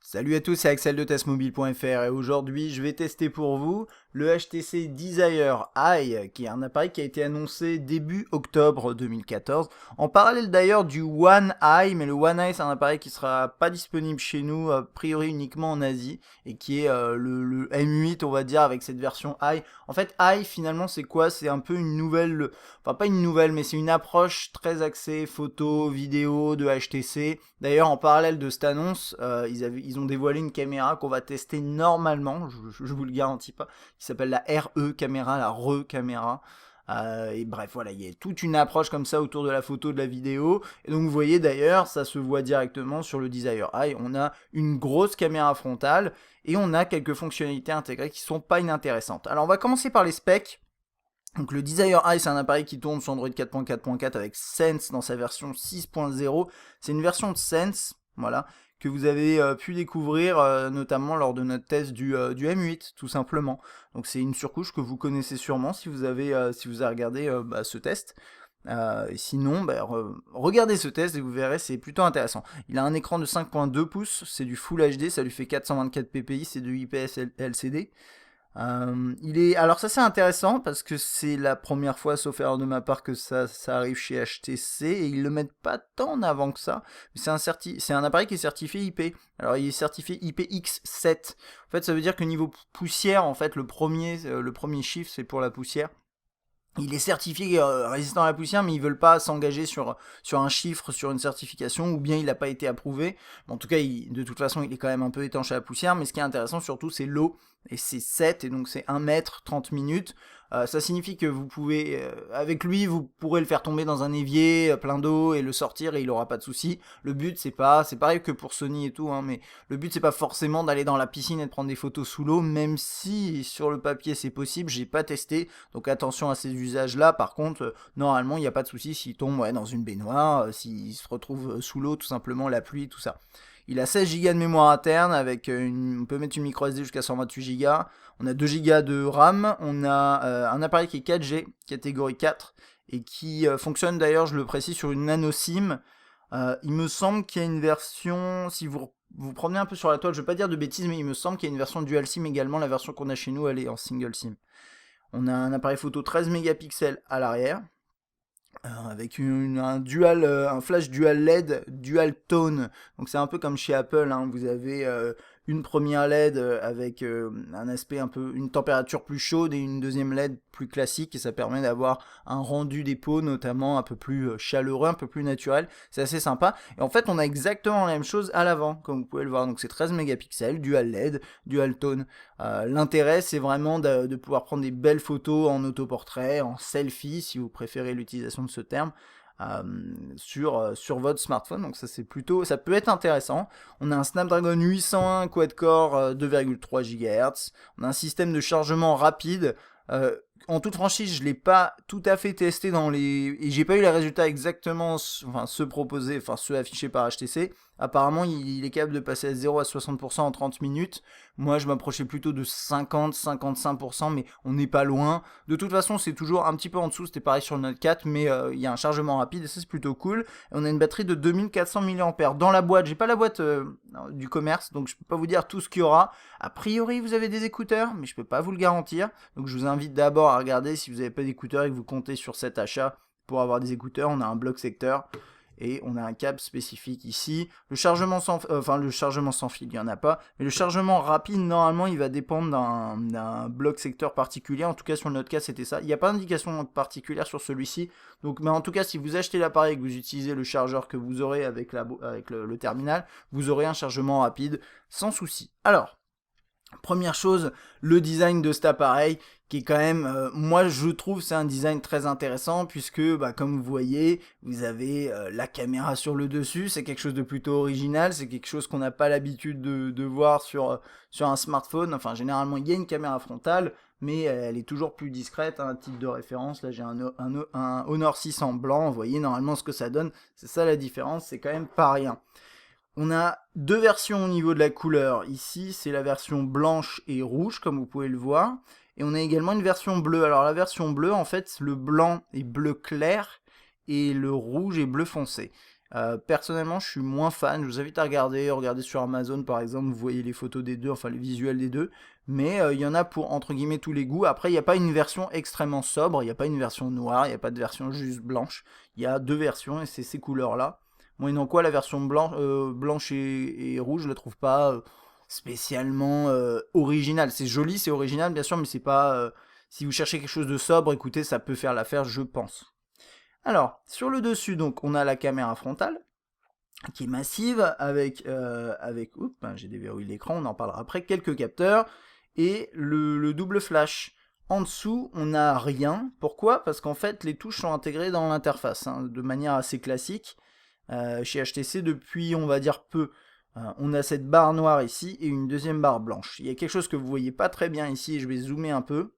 Salut à tous, c'est Axel de testmobile.fr et aujourd'hui je vais tester pour vous le HTC Desire Eye qui est un appareil qui a été annoncé début octobre 2014 en parallèle d'ailleurs du One Eye, mais le One Eye c'est un appareil qui sera pas disponible chez nous, a priori uniquement en Asie, et qui est le M8 on va dire avec cette version Eye. En fait Eye finalement c'est quoi? C'est un peu une nouvelle, enfin pas une nouvelle mais c'est une approche très axée photo, vidéo de HTC. D'ailleurs en parallèle de cette annonce, ils ont dévoilé une caméra qu'on va tester normalement, je vous le garantis pas, qui s'appelle la RE caméra, la RE caméra. Et bref, voilà, il y a toute une approche comme ça autour de la photo, de la vidéo. Et donc vous voyez d'ailleurs, ça se voit directement sur le Desire Eye. On a une grosse caméra frontale et on a quelques fonctionnalités intégrées qui sont pas inintéressantes. Alors on va commencer par les specs. Donc le Desire Eye, c'est un appareil qui tourne sur Android 4.4.4 avec Sense dans sa version 6.0. C'est une version de Sense, voilà, que vous avez pu découvrir notamment lors de notre test du M8, tout simplement. Donc c'est une surcouche que vous connaissez sûrement si vous avez regardé ce test. Sinon, regardez ce test et vous verrez, c'est plutôt intéressant. Il a un écran de 5.2 pouces, c'est du Full HD, ça lui fait 424 ppi, c'est du IPS LCD. Alors ça c'est intéressant parce que c'est la première fois, sauf erreur de ma part, que ça arrive chez HTC et ils le mettent pas tant en avant que ça. C'est un appareil qui est certifié IP. Alors il est certifié IPX7. En fait ça veut dire que niveau poussière, en fait le premier chiffre c'est pour la poussière. Il est certifié résistant à la poussière, mais ils veulent pas s'engager sur un chiffre, sur une certification, ou bien il n'a pas été approuvé. En tout cas, de toute façon, il est quand même un peu étanche à la poussière, mais ce qui est intéressant surtout, c'est l'eau, et c'est 7, et donc c'est 1 mètre 30 minutes. Ça signifie que vous pouvez, avec lui, vous pourrez le faire tomber dans un évier plein d'eau et le sortir et il aura pas de souci. Le but c'est pareil que pour Sony et tout, hein, mais le but c'est pas forcément d'aller dans la piscine et de prendre des photos sous l'eau, même si sur le papier c'est possible, j'ai pas testé, donc attention à ces usages là. Par contre, normalement il n'y a pas de souci s'il tombe dans une baignoire, s'il se retrouve sous l'eau, tout simplement, la pluie, tout ça. Il a 16 Go de mémoire interne, avec on peut mettre une micro SD jusqu'à 128 Go. On a 2 Go de RAM, on a un appareil qui est 4G, catégorie 4, et qui fonctionne d'ailleurs, je le précise, sur une nano SIM. Il me semble qu'il y a une version, si vous promenez un peu sur la toile, je vais pas dire de bêtises, mais il me semble qu'il y a une version dual SIM également. La version qu'on a chez nous, elle est en single SIM. On a un appareil photo 13 mégapixels à l'arrière, avec un flash dual LED, dual tone. Donc c'est un peu comme chez Apple, hein. Vous avez une première LED avec un aspect une température plus chaude, et une deuxième LED plus classique, et ça permet d'avoir un rendu des peaux notamment un peu plus chaleureux, un peu plus naturel. C'est assez sympa. Et en fait, on a exactement la même chose à l'avant, comme vous pouvez le voir. Donc c'est 13 mégapixels, dual LED, dual tone. L'intérêt, c'est vraiment de pouvoir prendre des belles photos en autoportrait, en selfie, si vous préférez l'utilisation de ce terme, sur votre smartphone. Donc ça peut être intéressant. On a un Snapdragon 801 quad-core 2,3 GHz. On a un système de chargement rapide. En toute franchise, je l'ai pas tout à fait testé et j'ai pas eu les résultats exactement, ceux affichés par HTC. Apparemment, il est capable de passer à 0 à 60% en 30 minutes. Moi, je m'approchais plutôt de 50-55%, mais on n'est pas loin. De toute façon, c'est toujours un petit peu en dessous. C'était pareil sur le Note 4, mais il y a un chargement rapide et ça, c'est plutôt cool. Et on a une batterie de 2400 mAh dans la boîte. J'ai pas la boîte du commerce, donc je peux pas vous dire tout ce qu'il y aura. A priori, vous avez des écouteurs, mais je peux pas vous le garantir. Donc, je vous invite d'abord à regarder si vous n'avez pas d'écouteurs et que vous comptez sur cet achat pour avoir des écouteurs. On a un bloc secteur et on a un câble spécifique ici. Le chargement sans fil, il n'y en a pas, mais le chargement rapide, normalement, il va dépendre d'un bloc secteur particulier. En tout cas, sur le Note 4, c'était ça. Il n'y a pas d'indication particulière sur celui-ci. Donc, mais en tout cas, si vous achetez l'appareil et que vous utilisez le chargeur que vous aurez avec le terminal, vous aurez un chargement rapide sans souci. Alors, première chose, le design de cet appareil, qui est quand même, moi je trouve c'est un design très intéressant, puisque comme vous voyez, vous avez la caméra sur le dessus. C'est quelque chose de plutôt original, c'est quelque chose qu'on n'a pas l'habitude de voir sur un smartphone. Enfin, généralement il y a une caméra frontale, mais elle est toujours plus discrète, hein. Un titre de référence, là j'ai un Honor 6 en blanc. Vous voyez normalement ce que ça donne, c'est ça la différence, c'est quand même pas rien. On a deux versions au niveau de la couleur. Ici, c'est la version blanche et rouge, comme vous pouvez le voir. Et on a également une version bleue. Alors la version bleue, en fait, le blanc est bleu clair et le rouge est bleu foncé. Personnellement, je suis moins fan. Je vous invite à regarder sur Amazon par exemple, vous voyez les photos des deux, enfin les visuels des deux. Mais il y en a pour entre guillemets tous les goûts. Après, il n'y a pas une version extrêmement sobre, il n'y a pas une version noire, il n'y a pas de version juste blanche. Il y a deux versions et c'est ces couleurs-là. Moyennant quoi, la version blanche et rouge, je la trouve pas spécialement originale. C'est joli, c'est original bien sûr, mais c'est pas... si vous cherchez quelque chose de sobre, écoutez, ça peut faire l'affaire, je pense. Alors, sur le dessus, donc, on a la caméra frontale, qui est massive, oups, j'ai déverrouillé l'écran, on en parlera après, quelques capteurs, et le double flash. En dessous, on n'a rien. Pourquoi? Parce qu'en fait, les touches sont intégrées dans l'interface, hein, de manière assez classique. Chez HTC, depuis, on va dire peu, on a cette barre noire ici, et une deuxième barre blanche. Il y a quelque chose que vous voyez pas très bien ici, et je vais zoomer un peu.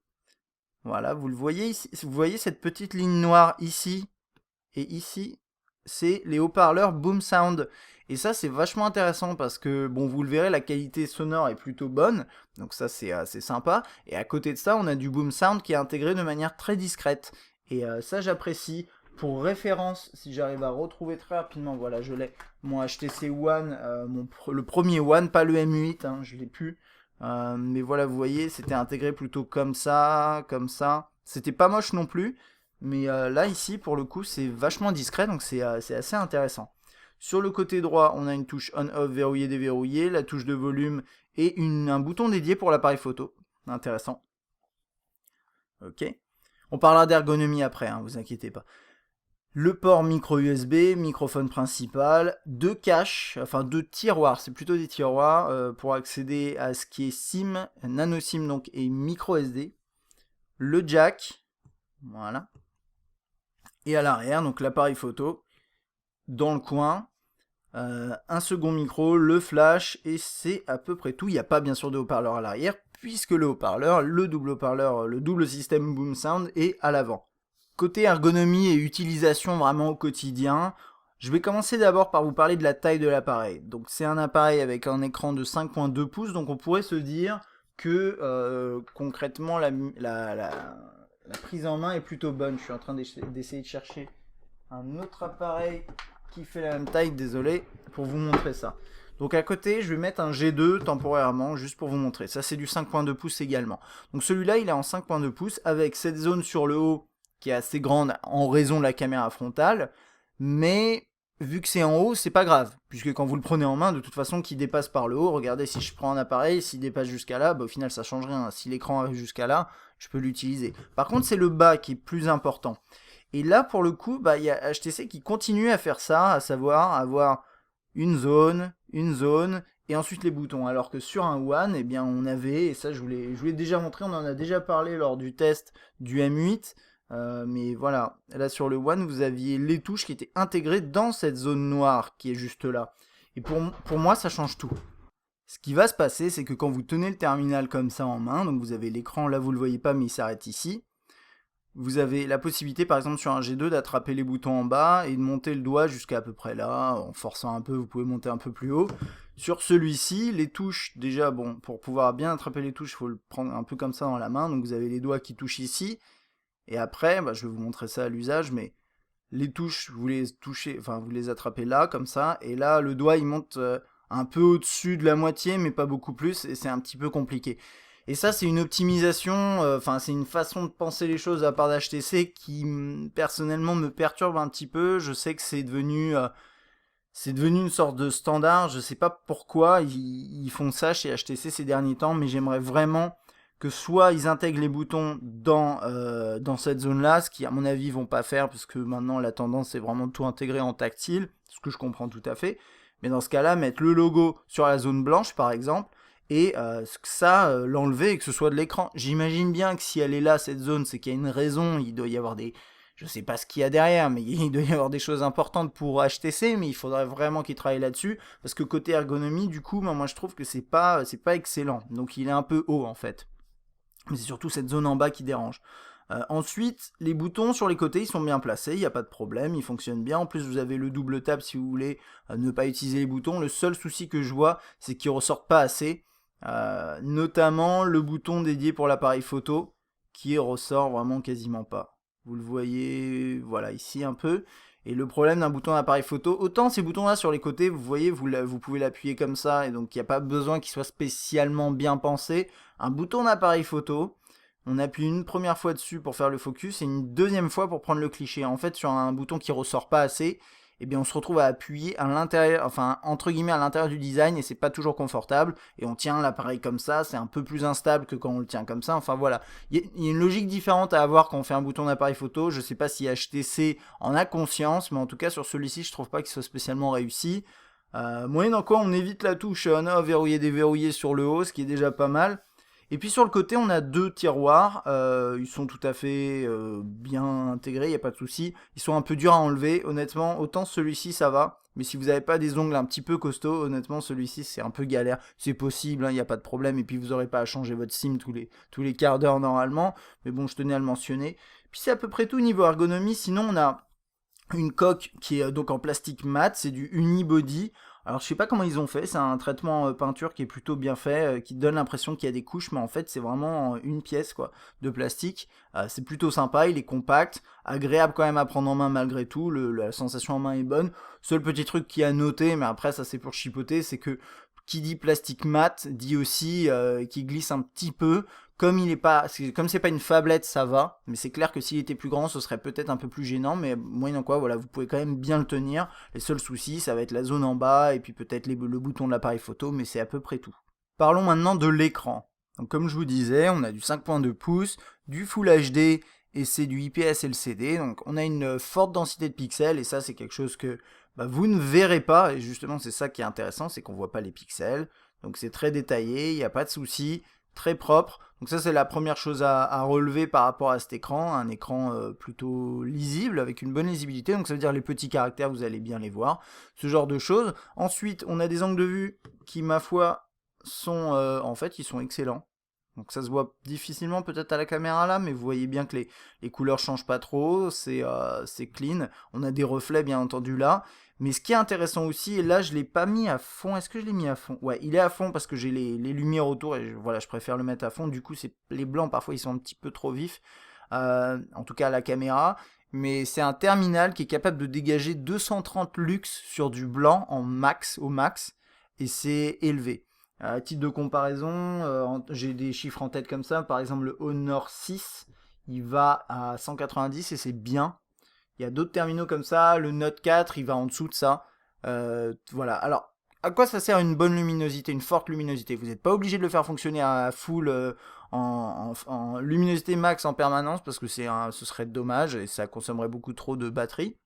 Voilà, vous le voyez ici, vous voyez cette petite ligne noire ici, et ici, c'est les haut-parleurs Boom Sound. Et ça, c'est vachement intéressant parce que, bon, vous le verrez, la qualité sonore est plutôt bonne. Donc ça, c'est assez sympa. Et à côté de ça, on a du Boom Sound qui est intégré de manière très discrète. Et ça, j'apprécie. Pour référence, si j'arrive à retrouver très rapidement, voilà, je l'ai. Mon HTC One, le premier One, pas le M8, hein, je l'ai plus. Mais voilà, vous voyez, c'était intégré plutôt comme ça, comme ça. C'était pas moche non plus. Mais là, ici, pour le coup, c'est vachement discret, donc c'est assez intéressant. Sur le côté droit, on a une touche on-off verrouillé déverrouillé, la touche de volume et un bouton dédié pour l'appareil photo. Intéressant. Ok. On parlera d'ergonomie après, hein, vous inquiétez pas. Le port micro USB, microphone principal, deux caches, enfin deux tiroirs, c'est plutôt des tiroirs pour accéder à ce qui est SIM, nano SIM donc et micro SD. Le jack, voilà. Et à l'arrière, donc l'appareil photo, dans le coin, un second micro, le flash, et c'est à peu près tout. Il n'y a pas bien sûr de haut-parleur à l'arrière, puisque le haut-parleur, le double haut-parleur, le double système Boom Sound est à l'avant. Côté ergonomie et utilisation vraiment au quotidien, je vais commencer d'abord par vous parler de la taille de l'appareil. Donc c'est un appareil avec un écran de 5.2 pouces, donc on pourrait se dire que concrètement la prise en main est plutôt bonne. Je suis en train d'essayer de chercher un autre appareil qui fait la même taille, désolé, pour vous montrer ça. Donc à côté, je vais mettre un G2 temporairement, juste pour vous montrer. Ça, c'est du 5.2 pouces également. Donc celui-là, il est en 5.2 pouces, avec cette zone sur le haut qui est assez grande en raison de la caméra frontale. Mais vu que c'est en haut, c'est pas grave. Puisque quand vous le prenez en main, de toute façon, qu'il dépasse par le haut, regardez, si je prends un appareil, s'il dépasse jusqu'à là, bah, au final, ça change rien. Si l'écran arrive jusqu'à là, je peux l'utiliser. Par contre, c'est le bas qui est plus important. Et là, pour le coup, bah, y a HTC qui continue à faire ça, à savoir avoir une zone, et ensuite les boutons. Alors que sur un One, eh bien, on avait, et ça je vous l'ai déjà montré, on en a déjà parlé lors du test du M8, mais voilà, là sur le One, vous aviez les touches qui étaient intégrées dans cette zone noire qui est juste là. Et pour moi, ça change tout. Ce qui va se passer, c'est que quand vous tenez le terminal comme ça en main, donc vous avez l'écran, là vous le voyez pas, mais il s'arrête ici, vous avez la possibilité, par exemple, sur un G2, d'attraper les boutons en bas et de monter le doigt jusqu'à peu près là. En forçant un peu, vous pouvez monter un peu plus haut. Sur celui-ci, les touches, déjà, bon, pour pouvoir bien attraper les touches, il faut le prendre un peu comme ça dans la main. Donc vous avez les doigts qui touchent ici. Et après, bah, je vais vous montrer ça à l'usage, mais les touches, vous les touchez, enfin, vous les attrapez là, comme ça. Et là, le doigt, il monte un peu au-dessus de la moitié, mais pas beaucoup plus. Et c'est un petit peu compliqué. Et ça, c'est une optimisation, enfin, c'est une façon de penser les choses à part d'HTC qui, personnellement, me perturbe un petit peu. Je sais que c'est devenu une sorte de standard. Je sais pas pourquoi ils font ça chez HTC ces derniers temps, mais j'aimerais vraiment que soit ils intègrent les boutons dans cette zone-là, ce qui, à mon avis, vont pas faire, parce que maintenant, la tendance, c'est vraiment de tout intégrer en tactile, ce que je comprends tout à fait. Mais dans ce cas-là, mettre le logo sur la zone blanche, par exemple, et l'enlever et que ce soit de l'écran. J'imagine bien que si elle est là, cette zone, c'est qu'il y a une raison, il doit y avoir des... Je sais pas ce qu'il y a derrière, mais il doit y avoir des choses importantes pour HTC, mais il faudrait vraiment qu'ils travaillent là-dessus, parce que côté ergonomie, du coup, moi je trouve que c'est pas excellent, donc il est un peu haut en fait. Mais c'est surtout cette zone en bas qui dérange. Ensuite, les boutons sur les côtés, ils sont bien placés, il n'y a pas de problème, ils fonctionnent bien. En plus, vous avez le double tap si vous voulez ne pas utiliser les boutons. Le seul souci que je vois, c'est qu'ils ressortent pas assez. Notamment le bouton dédié pour l'appareil photo, qui ressort vraiment quasiment pas. Vous le voyez, voilà, ici un peu. Et le problème d'un bouton d'appareil photo, autant ces boutons là sur les côtés, vous voyez, vous pouvez l'appuyer comme ça, et donc il n'y a pas besoin qu'il soit spécialement bien pensé. Un bouton d'appareil photo, on appuie une première fois dessus pour faire le focus et une deuxième fois pour prendre le cliché. En fait, sur un bouton qui ressort pas assez, eh bien on se retrouve à appuyer à l'intérieur, enfin entre guillemets à l'intérieur du design, et c'est pas toujours confortable, et on tient l'appareil comme ça, c'est un peu plus instable que quand on le tient comme ça. Enfin voilà, il y a une logique différente à avoir quand on fait un bouton d'appareil photo. Je sais pas si HTC en a conscience, mais en tout cas sur celui-ci je trouve pas qu'il soit spécialement réussi. Moyennant quoi on évite la touche on-off verrouillé déverrouillé sur le haut, ce qui est déjà pas mal. Et puis sur le côté, on a deux tiroirs. Ils sont tout à fait bien intégrés, il n'y a pas de souci. Ils sont un peu durs à enlever, honnêtement. Autant celui-ci, ça va. Mais si vous n'avez pas des ongles un petit peu costauds, honnêtement, celui-ci, c'est un peu galère. C'est possible, il n'y a pas de problème. Et puis vous n'aurez pas à changer votre SIM tous les quarts d'heure normalement. Mais bon, je tenais à le mentionner. Puis c'est à peu près tout niveau ergonomie. Sinon, on a une coque qui est donc en plastique mat, c'est du unibody. Alors je sais pas comment ils ont fait, c'est un traitement peinture qui est plutôt bien fait, qui donne l'impression qu'il y a des couches, mais en fait c'est vraiment une pièce quoi de plastique. C'est plutôt sympa, il est compact, agréable quand même à prendre en main malgré tout, la sensation en main est bonne. Seul petit truc qui a noté, mais après ça c'est pour chipoter, c'est que qui dit plastique mat dit aussi qu'il glisse un petit peu. Comme c'est pas une fablette, ça va, mais c'est clair que s'il était plus grand, ce serait peut-être un peu plus gênant, mais moyennant quoi, voilà, vous pouvez quand même bien le tenir. Les seuls soucis, ça va être la zone en bas, et puis peut-être le bouton de l'appareil photo, mais c'est à peu près tout. Parlons maintenant de l'écran. Donc comme je vous disais, on a du 5.2 pouces, du Full HD, et c'est du IPS LCD, donc on a une forte densité de pixels, et ça c'est quelque chose que vous ne verrez pas, et justement c'est ça qui est intéressant, c'est qu'on voit pas les pixels, donc c'est très détaillé, il n'y a pas de souci, très propre. Donc ça c'est la première chose à relever par rapport à cet écran, un écran plutôt lisible avec une bonne lisibilité, donc ça veut dire les petits caractères vous allez bien les voir, ce genre de choses. Ensuite on a des angles de vue qui ma foi sont en fait ils sont excellents. Donc ça se voit difficilement peut-être à la caméra là, mais vous voyez bien que les couleurs changent pas trop, c'est clean. On a des reflets bien entendu là. Mais ce qui est intéressant aussi, et là je l'ai pas mis à fond, est-ce que je l'ai mis à fond? Ouais, il est à fond parce que j'ai les lumières autour et voilà, je préfère le mettre à fond. Du coup, les blancs parfois ils sont un petit peu trop vifs, en tout cas à la caméra. Mais c'est un terminal qui est capable de dégager 230 lux sur du blanc en max, au max, et c'est élevé. À titre de comparaison, j'ai des chiffres en tête comme ça. Par exemple, le Honor 6, il va à 190 et c'est bien. Il y a d'autres terminaux comme ça. Le Note 4, il va en dessous de ça. Voilà. Alors, à quoi ça sert une bonne luminosité, une forte luminosité? Vous n'êtes pas obligé de le faire fonctionner à full en luminosité max en permanence parce que ce serait dommage et ça consommerait beaucoup trop de batterie.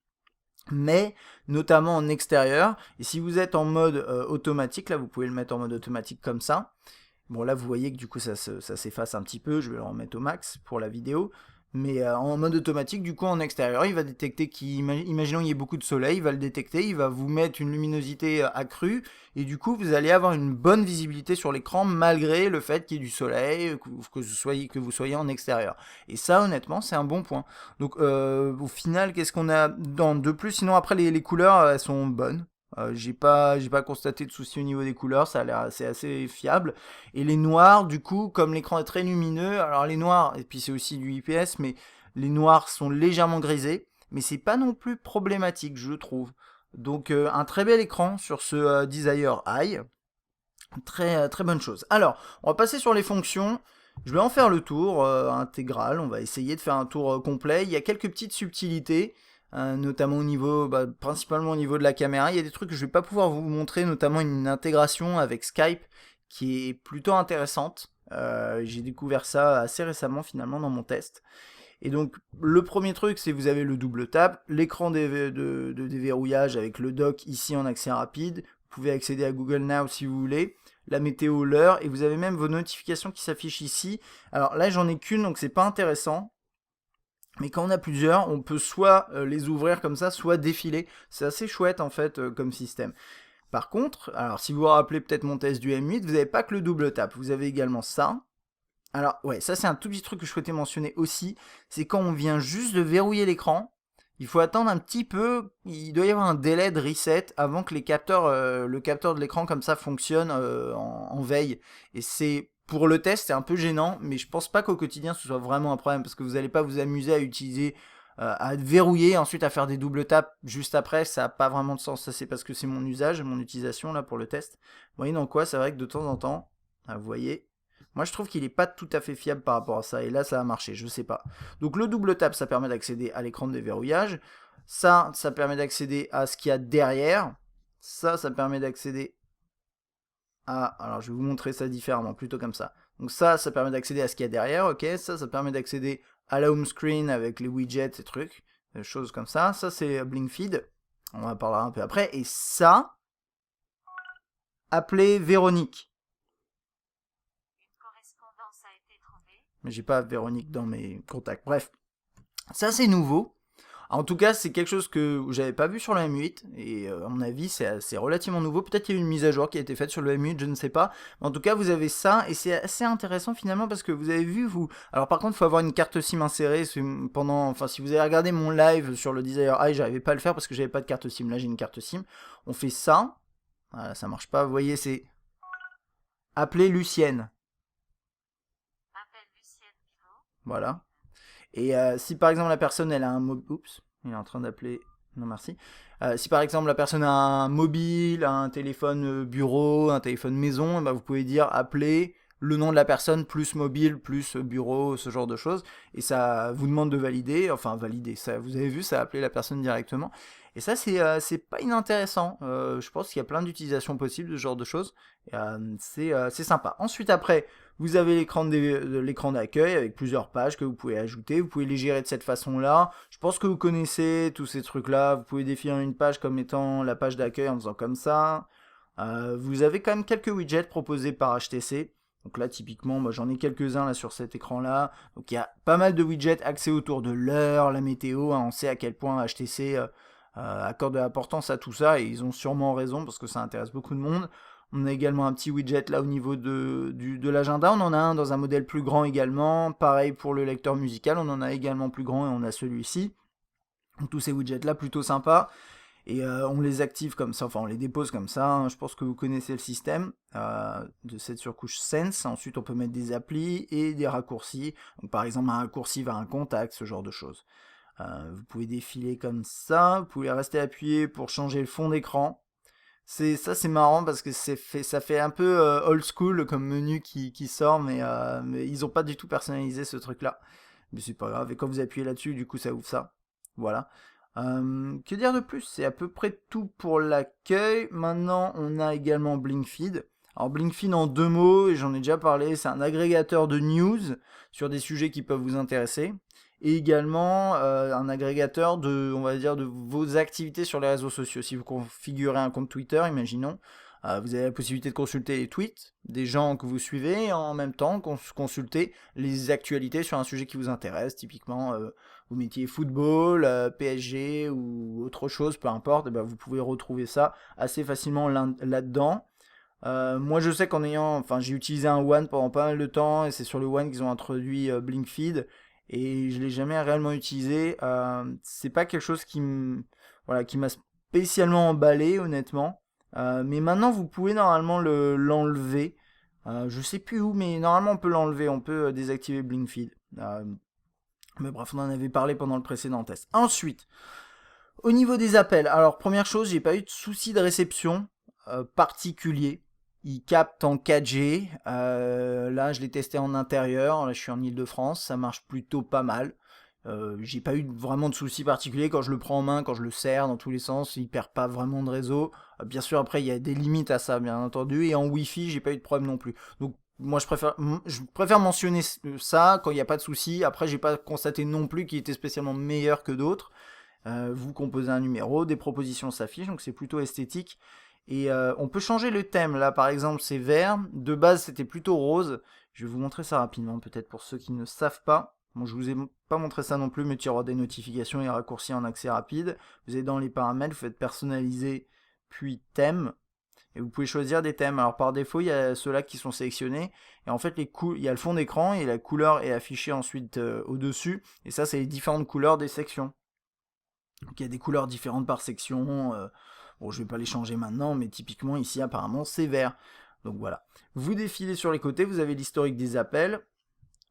Mais notamment en extérieur, et si vous êtes en mode automatique, là vous pouvez le mettre en mode automatique comme ça. Bon là vous voyez que du coup ça s'efface un petit peu, je vais le remettre au max pour la vidéo. Mais en mode automatique, du coup en extérieur, il va détecter imaginons il y ait beaucoup de soleil, il va le détecter, il va vous mettre une luminosité accrue, et du coup vous allez avoir une bonne visibilité sur l'écran malgré le fait qu'il y ait du soleil, que vous soyez en extérieur. Et ça honnêtement c'est un bon point. Donc au final qu'est-ce qu'on a de plus? Sinon après les couleurs elles sont bonnes. J'ai pas constaté de soucis au niveau des couleurs, ça a l'air assez fiable. Et les noirs, du coup, comme l'écran est très lumineux, alors les noirs, et puis c'est aussi du IPS, mais les noirs sont légèrement grisés, mais c'est pas non plus problématique, je trouve. Donc un très bel écran sur ce Desire Eye, très bonne chose. Alors, on va passer sur les fonctions. Je vais en faire le tour intégral, on va essayer de faire un tour complet. Il y a quelques petites subtilités. Notamment au niveau, principalement au niveau de la caméra. Il y a des trucs que je vais pas pouvoir vous montrer, notamment une intégration avec Skype qui est plutôt intéressante. J'ai découvert ça assez récemment finalement dans mon test. Et donc le premier truc c'est que vous avez le double tap, l'écran de déverrouillage avec le dock ici en accès rapide. Vous pouvez accéder à Google Now si vous voulez. La météo, l'heure, et vous avez même vos notifications qui s'affichent ici. Alors là j'en ai qu'une donc c'est pas intéressant. Mais quand on a plusieurs, on peut soit les ouvrir comme ça, soit défiler. C'est assez chouette en fait comme système. Par contre, alors si vous vous rappelez peut-être mon test du M8, vous n'avez pas que le double tap, vous avez également ça. Alors ouais, ça c'est un tout petit truc que je souhaitais mentionner aussi, c'est quand on vient juste de verrouiller l'écran, il faut attendre un petit peu, il doit y avoir un délai de reset avant que le capteur de l'écran comme ça fonctionne en veille. Et c'est pour le test, c'est un peu gênant, mais je pense pas qu'au quotidien ce soit vraiment un problème parce que vous n'allez pas vous amuser à utiliser à verrouiller, ensuite à faire des doubles tapes juste après, ça n'a pas vraiment de sens. Ça c'est parce que c'est mon usage, mon utilisation là pour le test. Vous voyez dans quoi, c'est vrai que de temps en temps, vous voyez, moi je trouve qu'il est pas tout à fait fiable par rapport à ça, et là ça a marché, je sais pas. Donc le double tap, ça permet d'accéder à l'écran de déverrouillage, ça permet d'accéder à ce qu'il y a derrière, ça permet d'accéder à, alors je vais vous montrer ça différemment, plutôt comme ça. Donc ça permet d'accéder à ce qu'il y a derrière, ok, ça permet d'accéder à la home screen avec les widgets et trucs, des choses comme ça. Ça c'est Blinkfeed, on en parlera un peu après, et ça, appelé Véronique. Mais j'ai pas Véronique dans mes contacts. Bref, ça c'est nouveau. En tout cas, c'est quelque chose que j'avais pas vu sur le M8, et à mon avis, c'est relativement nouveau. Peut-être qu'il y a eu une mise à jour qui a été faite sur le M8, je ne sais pas. Mais en tout cas, vous avez ça, et c'est assez intéressant finalement, parce que vous avez vu, vous... Alors par contre, il faut avoir une carte SIM insérée pendant... Enfin, si vous avez regardé mon live sur le Desire Eye, j'arrivais pas à le faire parce que j'avais pas de carte SIM. Là, j'ai une carte SIM. On fait ça. Voilà, ça marche pas. Vous voyez, c'est... Appeler Lucienne. Voilà. Et si par exemple la personne elle a un oups, il est en train d'appeler, non merci. Si par exemple la personne a un mobile, un téléphone bureau, un téléphone maison, et ben vous pouvez dire appeler le nom de la personne plus mobile plus bureau, ce genre de choses, et ça vous demande de valider, enfin valider, ça vous avez vu, ça a appelé la personne directement. Et ça c'est pas inintéressant. Je pense qu'il y a plein d'utilisations possibles de ce genre de choses. C'est sympa. Ensuite après vous avez l'écran d'accueil avec plusieurs pages que vous pouvez ajouter. Vous pouvez les gérer de cette façon-là. Je pense que vous connaissez tous ces trucs-là. Vous pouvez définir une page comme étant la page d'accueil en faisant comme ça. Vous avez quand même quelques widgets proposés par HTC. Donc là, typiquement, moi, j'en ai quelques-uns là sur cet écran-là. Donc il y a pas mal de widgets axés autour de l'heure, la météo. On sait à quel point HTC accorde de l'importance à tout ça. Et ils ont sûrement raison parce que ça intéresse beaucoup de monde. On a également un petit widget là au niveau de l'agenda. On en a un dans un modèle plus grand également. Pareil pour le lecteur musical, on en a également plus grand et on a celui-ci. Donc tous ces widgets là plutôt sympas. Et on les active comme ça, enfin on les dépose comme ça. Hein. Je pense que vous connaissez le système de cette surcouche Sense. Ensuite on peut mettre des applis et des raccourcis. Donc par exemple un raccourci vers un contact, ce genre de choses. Vous pouvez défiler comme ça. Vous pouvez rester appuyé pour changer le fond d'écran. C'est marrant parce que ça fait un peu old school comme menu qui sort, mais ils ont pas du tout personnalisé ce truc là, mais c'est pas grave, et quand vous appuyez là-dessus du coup ça ouvre ça, voilà. Que dire de plus, c'est à peu près tout pour l'accueil. Maintenant on a également Blinkfeed. Alors Blinkfeed en deux mots, et j'en ai déjà parlé, c'est un agrégateur de news sur des sujets qui peuvent vous intéresser, et également un agrégateur de, on va dire, de vos activités sur les réseaux sociaux. Si vous configurez un compte Twitter, imaginons, vous avez la possibilité de consulter les tweets des gens que vous suivez et en même temps consulter les actualités sur un sujet qui vous intéresse. Typiquement, vous mettiez football, PSG ou autre chose, peu importe, et ben vous pouvez retrouver ça assez facilement là-dedans. Moi je sais enfin j'ai utilisé un One pendant pas mal de temps et c'est sur le One qu'ils ont introduit Blinkfeed et je l'ai jamais réellement utilisé. C'est pas quelque chose voilà, qui m'a spécialement emballé honnêtement. Mais maintenant vous pouvez normalement l'enlever. Je sais plus où, mais normalement on peut l'enlever, on peut désactiver Blinkfeed. Mais bref, on en avait parlé pendant le précédent test. Ensuite, au niveau des appels, alors première chose, j'ai pas eu de souci de réception particulier. Il capte en 4G. Là, je l'ai testé en intérieur. Là, je suis en Ile-de-France. Ça marche plutôt pas mal. J'ai pas eu vraiment de soucis particuliers quand je le prends en main, quand je le serre dans tous les sens. Il perd pas vraiment de réseau. Bien sûr, après, il y a des limites à ça, bien entendu. Et en Wi-Fi, j'ai pas eu de problème non plus. Donc, moi, je préfère mentionner ça quand il n'y a pas de soucis. Après, j'ai pas constaté non plus qu'il était spécialement meilleur que d'autres. Vous composez un numéro, des propositions s'affichent, donc c'est plutôt esthétique. Et on peut changer le thème. Là, par exemple, c'est vert. De base, c'était plutôt rose. Je vais vous montrer ça rapidement, peut-être pour ceux qui ne savent pas. Bon, je vous ai pas montré ça non plus, mais il y aura des notifications et raccourcis en accès rapide. Vous allez dans les paramètres, vous faites personnaliser, puis thème. Et vous pouvez choisir des thèmes. Alors par défaut, il y a ceux-là qui sont sélectionnés. Et en fait, il y a le fond d'écran et la couleur est affichée ensuite au-dessus. Et ça, c'est les différentes couleurs des sections. Donc il y a des couleurs différentes par section. Bon, je vais pas les changer maintenant, mais typiquement ici, apparemment, c'est vert. Donc voilà. Vous défilez sur les côtés, vous avez l'historique des appels.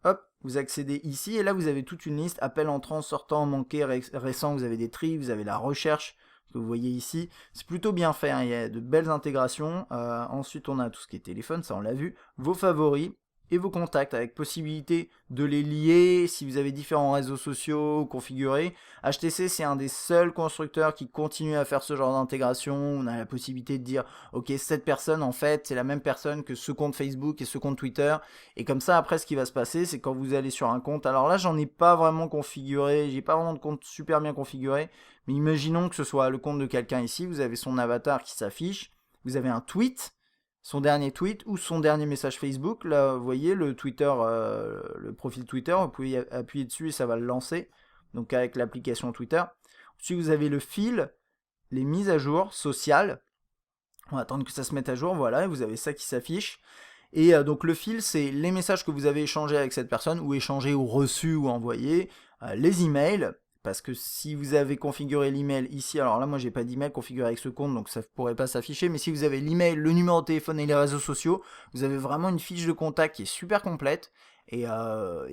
hop, vous accédez ici, et là vous avez toute une liste, appel entrant, sortant, manqué, récent, vous avez des tris, vous avez la recherche, que vous voyez ici, c'est plutôt bien fait, hein. Il y a de belles intégrations. Ensuite on a tout ce qui est téléphone, ça on l'a vu, vos favoris, et vos contacts, avec possibilité de les lier si vous avez différents réseaux sociaux configurés. HTC, c'est un des seuls constructeurs qui continue à faire ce genre d'intégration. On a la possibilité de dire, ok, cette personne, en fait, c'est la même personne que ce compte Facebook et ce compte Twitter. Et comme ça, après, ce qui va se passer, c'est quand vous allez sur un compte. Alors là, j'en ai pas vraiment configuré, j'ai pas vraiment de compte super bien configuré. Mais imaginons que ce soit le compte de quelqu'un ici, vous avez son avatar qui s'affiche, vous avez un tweet, son dernier tweet ou son dernier message Facebook. Là, vous voyez le Twitter, le profil Twitter, vous pouvez appuyer dessus et ça va le lancer. Donc avec l'application Twitter. Ensuite, vous avez le fil, les mises à jour sociales. On va attendre que ça se mette à jour, voilà, et vous avez ça qui s'affiche. Et donc le fil, c'est les messages que vous avez échangés avec cette personne, ou échangés, ou reçus, ou envoyés, les emails, parce que si vous avez configuré l'email ici, alors là moi j'ai pas d'email configuré avec ce compte, donc ça ne pourrait pas s'afficher, mais si vous avez l'email, le numéro de téléphone et les réseaux sociaux, vous avez vraiment une fiche de contact qui est super complète, et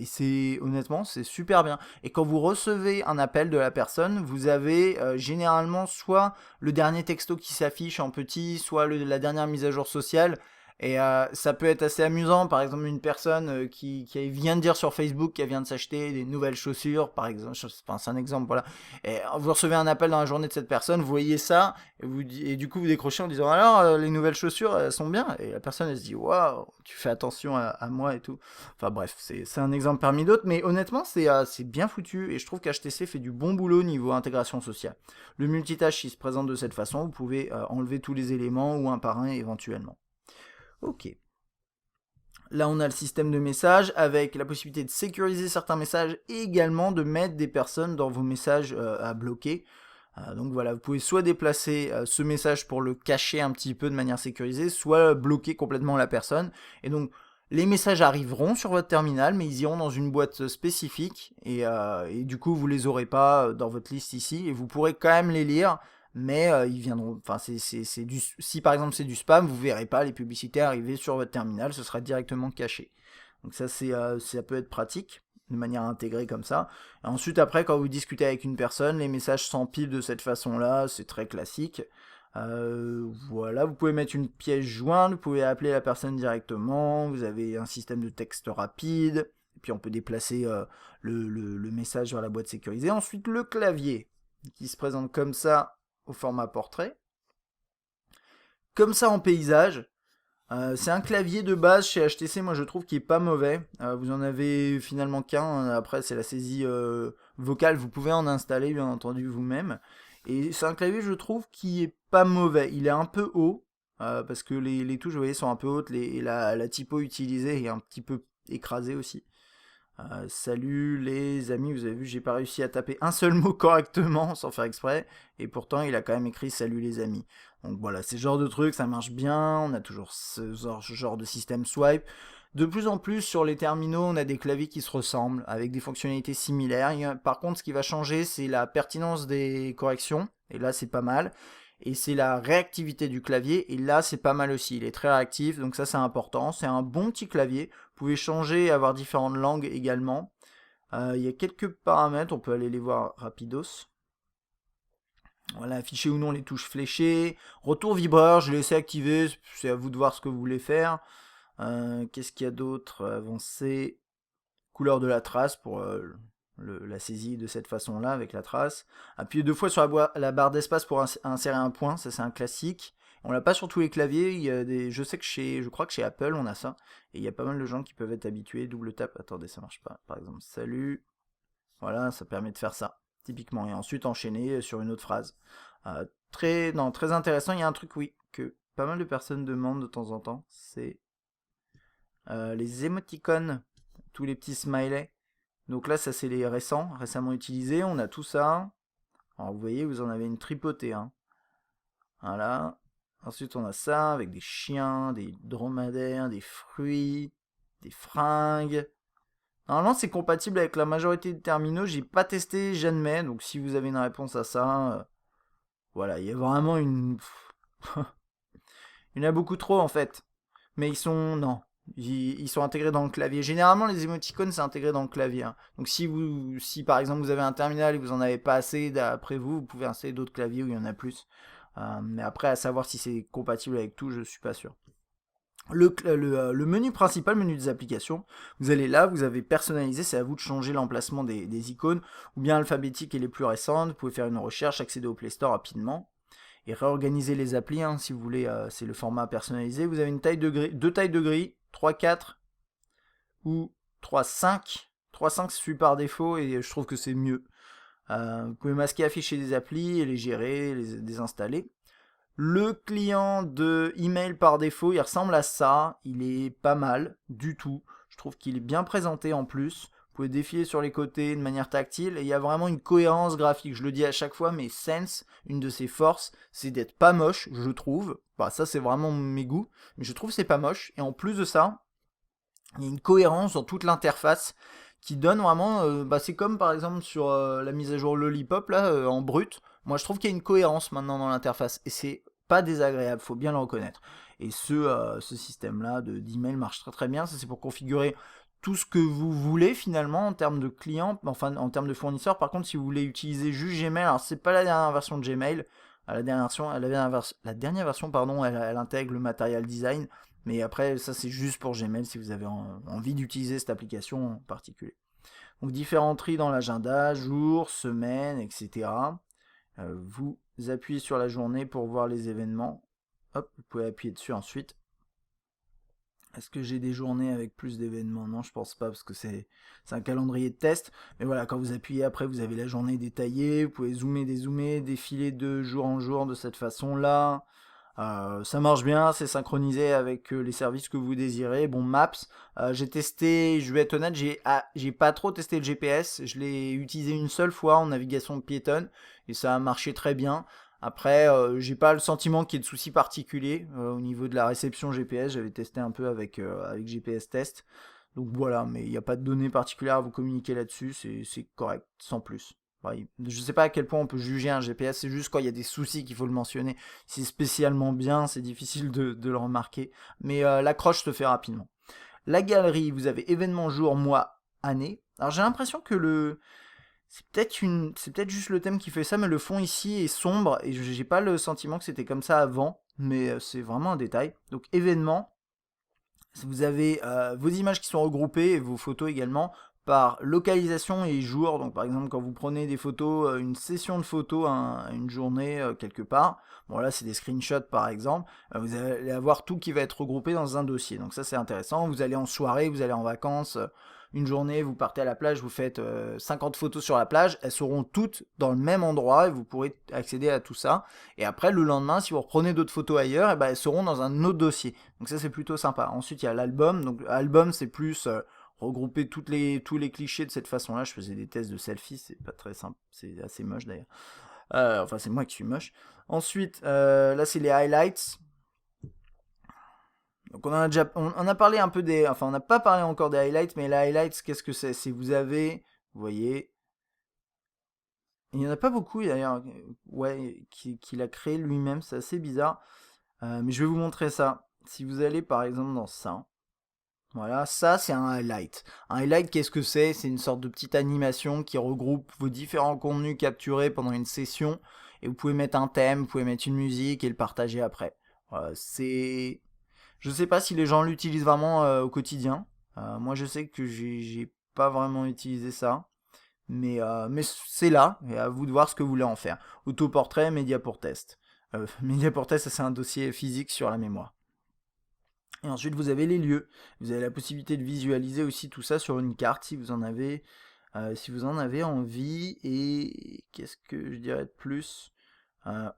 c'est honnêtement c'est super bien. Et quand vous recevez un appel de la personne, vous avez généralement soit le dernier texto qui s'affiche en petit, soit la dernière mise à jour sociale. Et ça peut être assez amusant, par exemple une personne qui vient de dire sur Facebook qu'elle vient de s'acheter des nouvelles chaussures, par exemple, enfin, c'est un exemple, voilà. Et vous recevez un appel dans la journée de cette personne, vous voyez ça, et du coup vous décrochez en disant alors les nouvelles chaussures elles sont bien, et la personne elle se dit waouh, tu fais attention à moi et tout. Enfin bref, c'est un exemple parmi d'autres, mais honnêtement c'est bien foutu, et je trouve qu'HTC fait du bon boulot niveau intégration sociale. Le multitâche il se présente de cette façon, vous pouvez enlever tous les éléments ou un par un éventuellement. Ok. Là, on a le système de messages avec la possibilité de sécuriser certains messages et également de mettre des personnes dans vos messages à bloquer. Donc voilà, vous pouvez soit déplacer ce message pour le cacher un petit peu de manière sécurisée, soit bloquer complètement la personne. Et donc, les messages arriveront sur votre terminal, mais ils iront dans une boîte spécifique. Et du coup, vous les aurez pas dans votre liste ici. Et vous pourrez quand même les lire, mais ils viendront. Enfin, si par exemple c'est du spam, vous verrez pas les publicités arriver sur votre terminal, ce sera directement caché. Donc ça peut être pratique de manière intégrée comme ça. Et ensuite, après, quand vous discutez avec une personne, les messages s'empilent de cette façon-là, c'est très classique. Voilà, vous pouvez mettre une pièce jointe, vous pouvez appeler la personne directement, vous avez un système de texte rapide, et puis on peut déplacer le message vers la boîte sécurisée. Ensuite, le clavier, qui se présente comme ça au format portrait. Comme ça en paysage. C'est un clavier de base chez HTC, moi je trouve qu'il est pas mauvais. Vous en avez finalement qu'un, après c'est la saisie vocale, vous pouvez en installer bien entendu vous-même. Et c'est un clavier je trouve qui est pas mauvais, il est un peu haut, parce que les touches vous voyez sont un peu hautes, et la typo utilisée est un petit peu écrasée aussi. Salut les amis, vous avez vu, j'ai pas réussi à taper un seul mot correctement sans faire exprès, et pourtant il a quand même écrit salut les amis. Donc voilà, c'est ce genre de truc, ça marche bien, on a toujours ce genre de système swipe. De plus en plus sur les terminaux, on a des claviers qui se ressemblent, avec des fonctionnalités similaires. Par contre, ce qui va changer, c'est la pertinence des corrections, et là c'est pas mal. Et c'est la réactivité du clavier, et là c'est pas mal aussi, il est très réactif, donc ça c'est important, c'est un bon petit clavier. Vous pouvez changer et avoir différentes langues également. Il y a quelques paramètres, on peut aller les voir rapidos. Voilà, afficher ou non les touches fléchées. Retour vibreur, je l'ai laissé activer, c'est à vous de voir ce que vous voulez faire. Qu'est-ce qu'il y a d'autre? Avancer. Couleur de la trace pour la saisie de cette façon-là avec la trace. Appuyez 2 fois sur la barre d'espace pour insérer un point, ça c'est un classique. On l'a pas sur tous les claviers, je sais que je crois que chez Apple on a ça, et il y a pas mal de gens qui peuvent être habitués. Double tap, attendez ça marche pas, par exemple salut, voilà ça permet de faire ça, typiquement, et ensuite enchaîner sur une autre phrase. Très intéressant, il y a un truc oui, que pas mal de personnes demandent de temps en temps, c'est les émoticônes, tous les petits smileys. Donc là, ça c'est les récemment utilisés. On a tout ça. Alors vous voyez, vous en avez une tripotée. Hein. Voilà. Ensuite, on a ça avec des chiens, des dromadaires, des fruits, des fringues. Normalement, c'est compatible avec la majorité des terminaux. J'ai pas testé, j'admets. Donc si vous avez une réponse à ça, voilà, il y a vraiment une... il y en a beaucoup trop en fait. Mais ils sont... Non. Ils sont intégrés dans le clavier. Généralement, les émoticônes, c'est intégré dans le clavier, hein. Donc si par exemple vous avez un terminal et vous en avez pas assez d'après vous pouvez installer d'autres claviers où il y en a plus. Mais après, à savoir si c'est compatible avec tout, je suis pas sûr. Le menu principal, menu des applications, vous allez là, vous avez personnalisé, c'est à vous de changer l'emplacement des icônes, ou bien alphabétique et les plus récentes, vous pouvez faire une recherche, accéder au Play Store rapidement, et réorganiser les applis, hein, si vous voulez, c'est le format personnalisé. Vous avez une taille de grille, deux tailles de grille, 3-4 ou 3-5. 3-5 c'est celui par défaut, et je trouve que c'est mieux. Vous pouvez masquer, afficher des applis, et les gérer, les désinstaller. Le client de email par défaut, il ressemble à ça. Il est pas mal du tout. Je trouve qu'il est bien présenté en plus. Vous pouvez défiler sur les côtés de manière tactile et il y a vraiment une cohérence graphique. Je le dis à chaque fois, mais Sense, une de ses forces, c'est d'être pas moche, je trouve. Bah, ça, c'est vraiment mes goûts. Mais je trouve que c'est pas moche. Et en plus de ça, il y a une cohérence dans toute l'interface qui donne vraiment. C'est comme par exemple sur la mise à jour Lollipop là en brut. Moi je trouve qu'il y a une cohérence maintenant dans l'interface et c'est pas désagréable, faut bien le reconnaître. Et ce système là d'email marche très très bien. Ça c'est pour configurer tout ce que vous voulez finalement en termes de clients, enfin en termes de fournisseurs. Par contre, si vous voulez utiliser juste Gmail, alors c'est pas la dernière version de Gmail. La dernière version, pardon, elle intègre le Material Design. Mais après, ça c'est juste pour Gmail si vous avez envie d'utiliser cette application en particulier. Donc différents tris dans l'agenda, jour, semaine, etc. Vous appuyez sur la journée pour voir les événements. Hop, vous pouvez appuyer dessus ensuite. Est-ce que j'ai des journées avec plus d'événements? Non, je pense pas parce que c'est un calendrier de test. Mais voilà, quand vous appuyez après, vous avez la journée détaillée. Vous pouvez zoomer, dézoomer, défiler de jour en jour de cette façon-là. Ça marche bien, c'est synchronisé avec les services que vous désirez. Bon, Maps, j'ai testé, je vais être honnête, j'ai pas trop testé le GPS. Je l'ai utilisé une seule fois en navigation piétonne et ça a marché très bien. Après, j'ai pas le sentiment qu'il y ait de soucis particuliers au niveau de la réception GPS. J'avais testé un peu avec GPS Test. Donc voilà, mais il n'y a pas de données particulières à vous communiquer là-dessus. C'est correct, sans plus. Ouais, je sais pas à quel point on peut juger un GPS, c'est juste quand il y a des soucis qu'il faut le mentionner. Si c'est spécialement bien, c'est difficile de le remarquer. Mais l'accroche se fait rapidement. La galerie, vous avez événement, jour, mois, année. Alors j'ai l'impression que c'est peut-être juste le thème qui fait ça, mais le fond ici est sombre et j'ai pas le sentiment que c'était comme ça avant, mais c'est vraiment un détail. Donc événement, vous avez vos images qui sont regroupées et vos photos également par localisation et jour. Donc par exemple quand vous prenez des photos, une session de photos, une journée quelque part, bon là c'est des screenshots par exemple, vous allez avoir tout qui va être regroupé dans un dossier. Donc ça c'est intéressant. Vous allez en soirée, vous allez en vacances, une journée, vous partez à la plage, vous faites 50 photos sur la plage, elles seront toutes dans le même endroit et vous pourrez accéder à tout ça. Et après, le lendemain, si vous reprenez d'autres photos ailleurs, elles seront dans un autre dossier. Donc ça, c'est plutôt sympa. Ensuite, il y a l'album. Donc l'album, c'est plus regrouper tous les clichés de cette façon-là. Je faisais des tests de selfies, c'est pas très simple, c'est assez moche d'ailleurs. Enfin, c'est moi qui suis moche. Ensuite, là, c'est les highlights. Donc on a parlé un peu enfin on n'a pas parlé encore des highlights, mais les highlights, qu'est-ce que c'est? C'est vous voyez, il n'y en a pas beaucoup d'ailleurs, ouais, qu'il a créé lui-même, c'est assez bizarre. Mais je vais vous montrer ça. Si vous allez par exemple dans ça, voilà, ça c'est un highlight. Un highlight, qu'est-ce que c'est? C'est une sorte de petite animation qui regroupe vos différents contenus capturés pendant une session, et vous pouvez mettre un thème, vous pouvez mettre une musique et le partager après. C'est Je sais pas si les gens l'utilisent vraiment au quotidien. Moi, je sais que j'ai pas vraiment utilisé ça. Mais c'est là, et à vous de voir ce que vous voulez en faire. Autoportrait, média pour test. Média pour test, ça c'est un dossier physique sur la mémoire. Et ensuite, vous avez les lieux. Vous avez la possibilité de visualiser aussi tout ça sur une carte si vous en avez envie. Et qu'est-ce que je dirais de plus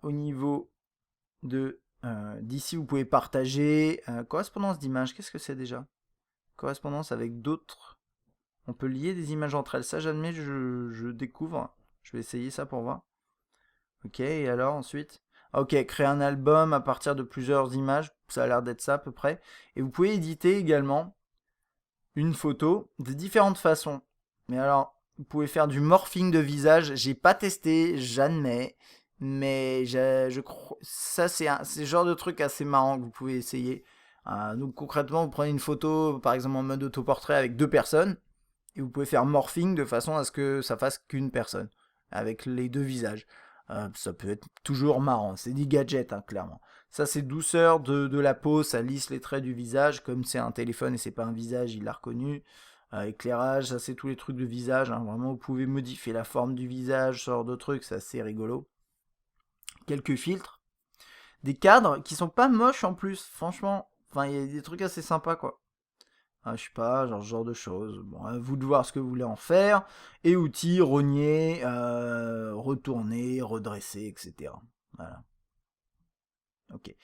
au niveau d'ici, vous pouvez partager correspondance d'images. Qu'est-ce que c'est déjà? Correspondance avec d'autres. On peut lier des images entre elles. Ça, j'admets, je découvre. Je vais essayer ça pour voir. Ok, et alors ensuite? Ok, créer un album à partir de plusieurs images. Ça a l'air d'être ça à peu près. Et vous pouvez éditer également une photo de différentes façons. Mais alors, vous pouvez faire du morphing de visage. J'ai pas testé, j'admets. Mais je crois, ça c'est le genre de truc assez marrant que vous pouvez essayer. Donc concrètement, vous prenez une photo, par exemple en mode autoportrait avec 2 personnes, et vous pouvez faire morphing de façon à ce que ça fasse qu'une personne, avec les 2 visages. Ça peut être toujours marrant, c'est des gadgets, hein, clairement. Ça, c'est douceur de la peau, ça lisse les traits du visage, comme c'est un téléphone et c'est pas un visage, il l'a reconnu. Éclairage, ça c'est tous les trucs de visage, hein. Vraiment vous pouvez modifier la forme du visage, ce genre de trucs, c'est assez rigolo. Quelques filtres, des cadres qui sont pas moches en plus, franchement, enfin il y a des trucs assez sympas quoi. Je sais pas, genre ce genre de choses. Bon, à vous de voir ce que vous voulez en faire. Et outils, rogner, retourner, redresser, etc. Voilà. Ok.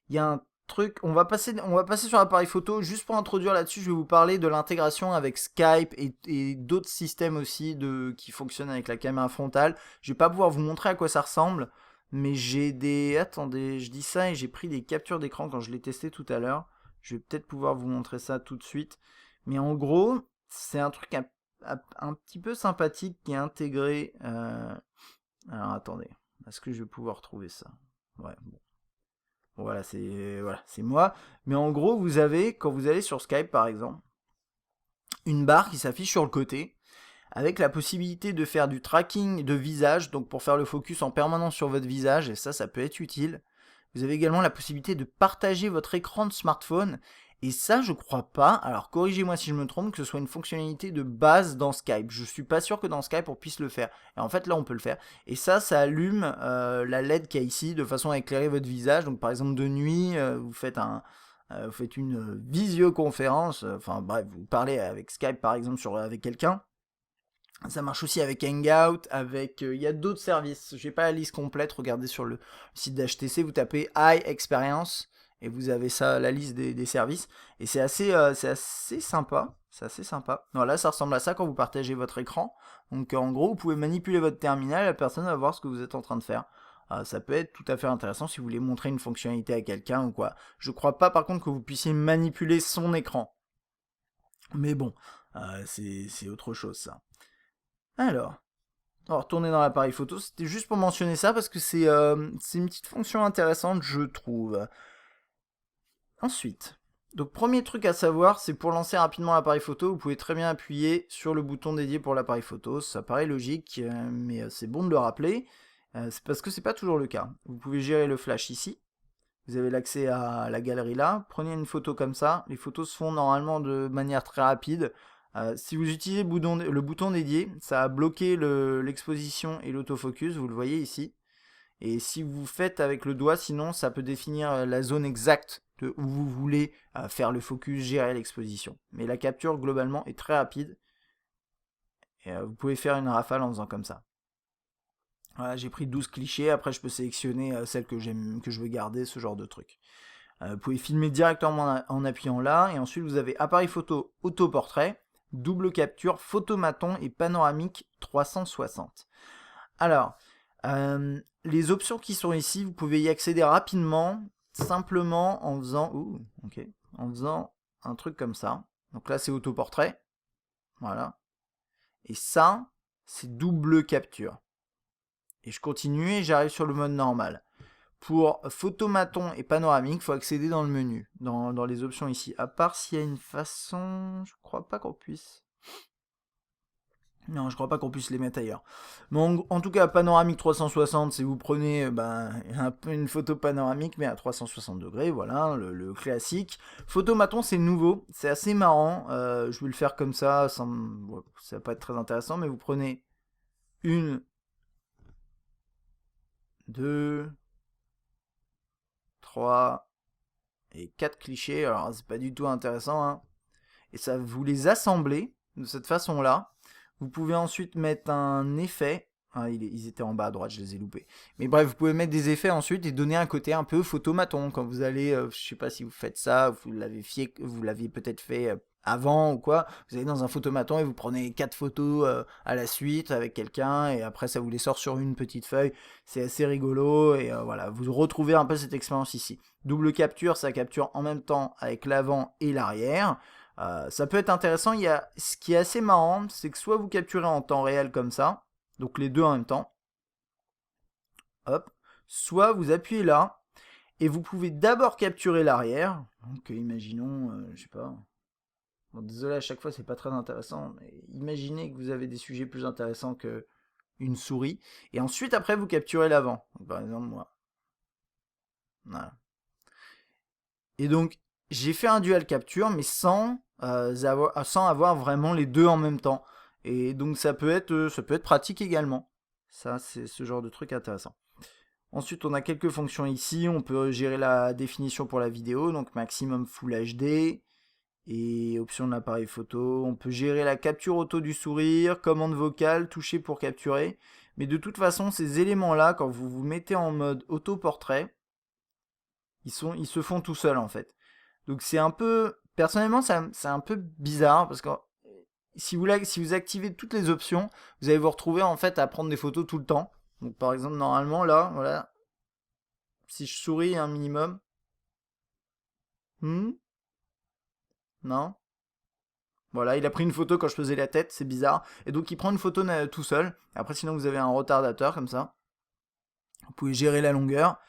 Il y a un truc, on va passer sur l'appareil photo. Juste pour introduire là-dessus, je vais vous parler de l'intégration avec Skype et d'autres systèmes aussi qui fonctionnent avec la caméra frontale. Je vais pas pouvoir vous montrer à quoi ça ressemble, mais j'ai des... Attendez, je dis ça et j'ai pris des captures d'écran quand je l'ai testé tout à l'heure. Je vais peut-être pouvoir vous montrer ça tout de suite. Mais en gros, c'est un truc un petit peu sympathique qui est intégré. Alors attendez, est-ce que je vais pouvoir trouver ça? Ouais, bon. Voilà, c'est moi. Mais en gros, vous avez, quand vous allez sur Skype par exemple, une barre qui s'affiche sur le côté, avec la possibilité de faire du tracking de visage, donc pour faire le focus en permanence sur votre visage, et ça peut être utile. Vous avez également la possibilité de partager votre écran de smartphone, et ça, je crois pas, alors corrigez-moi si je me trompe, que ce soit une fonctionnalité de base dans Skype. Je suis pas sûr que dans Skype on puisse le faire. Et en fait, là, on peut le faire. Et ça allume la LED qu'il y a ici, de façon à éclairer votre visage. Donc, par exemple, de nuit, vous faites une visioconférence, enfin bref, vous parlez avec Skype par exemple avec quelqu'un. Ça marche aussi avec Hangout, il y a d'autres services. J'ai pas la liste complète, regardez sur le site d'HTC, vous tapez iExperience et vous avez ça, la liste des services. Et c'est assez sympa. C'est assez sympa. Voilà, ça ressemble à ça quand vous partagez votre écran. Donc en gros, vous pouvez manipuler votre terminal, la personne va voir ce que vous êtes en train de faire. Ça peut être tout à fait intéressant si vous voulez montrer une fonctionnalité à quelqu'un ou quoi. Je crois pas par contre que vous puissiez manipuler son écran. Mais bon, c'est autre chose ça. Alors, on va retourner dans l'appareil photo. C'était juste pour mentionner ça parce que c'est une petite fonction intéressante, je trouve. Ensuite, donc premier truc à savoir, c'est pour lancer rapidement l'appareil photo, vous pouvez très bien appuyer sur le bouton dédié pour l'appareil photo. Ça paraît logique, mais c'est bon de le rappeler. C'est parce que c'est pas toujours le cas. Vous pouvez gérer le flash ici. Vous avez l'accès à la galerie là. Prenez une photo comme ça. Les photos se font normalement de manière très rapide. Si vous utilisez le bouton dédié, ça a bloqué l'exposition et l'autofocus, vous le voyez ici. Et si vous faites avec le doigt, sinon ça peut définir la zone exacte où vous voulez faire le focus, gérer l'exposition. Mais la capture globalement est très rapide. Et vous pouvez faire une rafale en faisant comme ça. Voilà, j'ai pris 12 clichés, après je peux sélectionner celles que j'aime, que je veux garder, ce genre de truc. Vous pouvez filmer directement en appuyant là, et ensuite vous avez appareil photo autoportrait, double capture, photomaton et panoramique 360. Alors, les options qui sont ici, vous pouvez y accéder rapidement, simplement en faisant, en faisant un truc comme ça. Donc là c'est autoportrait, voilà. Et ça, c'est double capture. Et je continue et j'arrive sur le mode normal. Pour photomaton et panoramique, il faut accéder dans le menu, dans les options ici. À part s'il y a une façon, je crois pas qu'on puisse. Non, je crois pas qu'on puisse les mettre ailleurs. Mais en tout cas, panoramique 360, si vous prenez un peu une photo panoramique, mais à 360 degrés, voilà, le classique. Photomaton, c'est nouveau, c'est assez marrant. Je vais le faire comme ça, ça va pas être très intéressant, mais vous prenez une, deux, 3 et 4 clichés, alors c'est pas du tout intéressant, hein. Et ça vous les assemblez de cette façon-là. Vous pouvez ensuite mettre un effet. Ils étaient en bas à droite, je les ai loupés. Mais bref, vous pouvez mettre des effets ensuite et donner un côté un peu photomaton. Quand vous allez, je sais pas si vous faites ça, vous l'aviez peut-être fait avant ou quoi. Vous allez dans un photomaton et vous prenez 4 photos à la suite avec quelqu'un et après ça vous les sort sur une petite feuille. C'est assez rigolo et voilà, vous retrouvez un peu cette expérience ici. Double capture, ça capture en même temps avec l'avant et l'arrière. Ça peut être intéressant. Ce qui est assez marrant, c'est que soit vous capturez en temps réel comme ça, donc les deux en même temps, hop, soit vous appuyez là, Et vous pouvez d'abord capturer l'arrière. Donc imaginons, je sais pas. Bon, désolé, à chaque fois c'est pas très intéressant, mais imaginez que vous avez des sujets plus intéressants que une souris. Et ensuite après vous capturez l'avant. Par exemple moi. Voilà. Et donc j'ai fait un dual capture, mais sans avoir vraiment les deux en même temps. Et donc ça peut être pratique également. Ça, c'est ce genre de truc intéressant. Ensuite, on a quelques fonctions ici. On peut gérer la définition pour la vidéo, donc maximum Full HD. Et option de l'appareil photo. On peut gérer la capture auto du sourire, commande vocale, toucher pour capturer. Mais de toute façon, ces éléments-là, quand vous vous mettez en mode auto-portrait, ils se font tout seuls en fait. Donc c'est un peu, personnellement, c'est un peu bizarre parce que si vous activez toutes les options, vous allez vous retrouver en fait à prendre des photos tout le temps. Donc par exemple, normalement là, voilà, si je souris un minimum, non, voilà, il a pris une photo quand je faisais la tête, c'est bizarre. Et donc il prend une photo tout seul. Après sinon vous avez un retardateur comme ça. Vous pouvez gérer la longueur.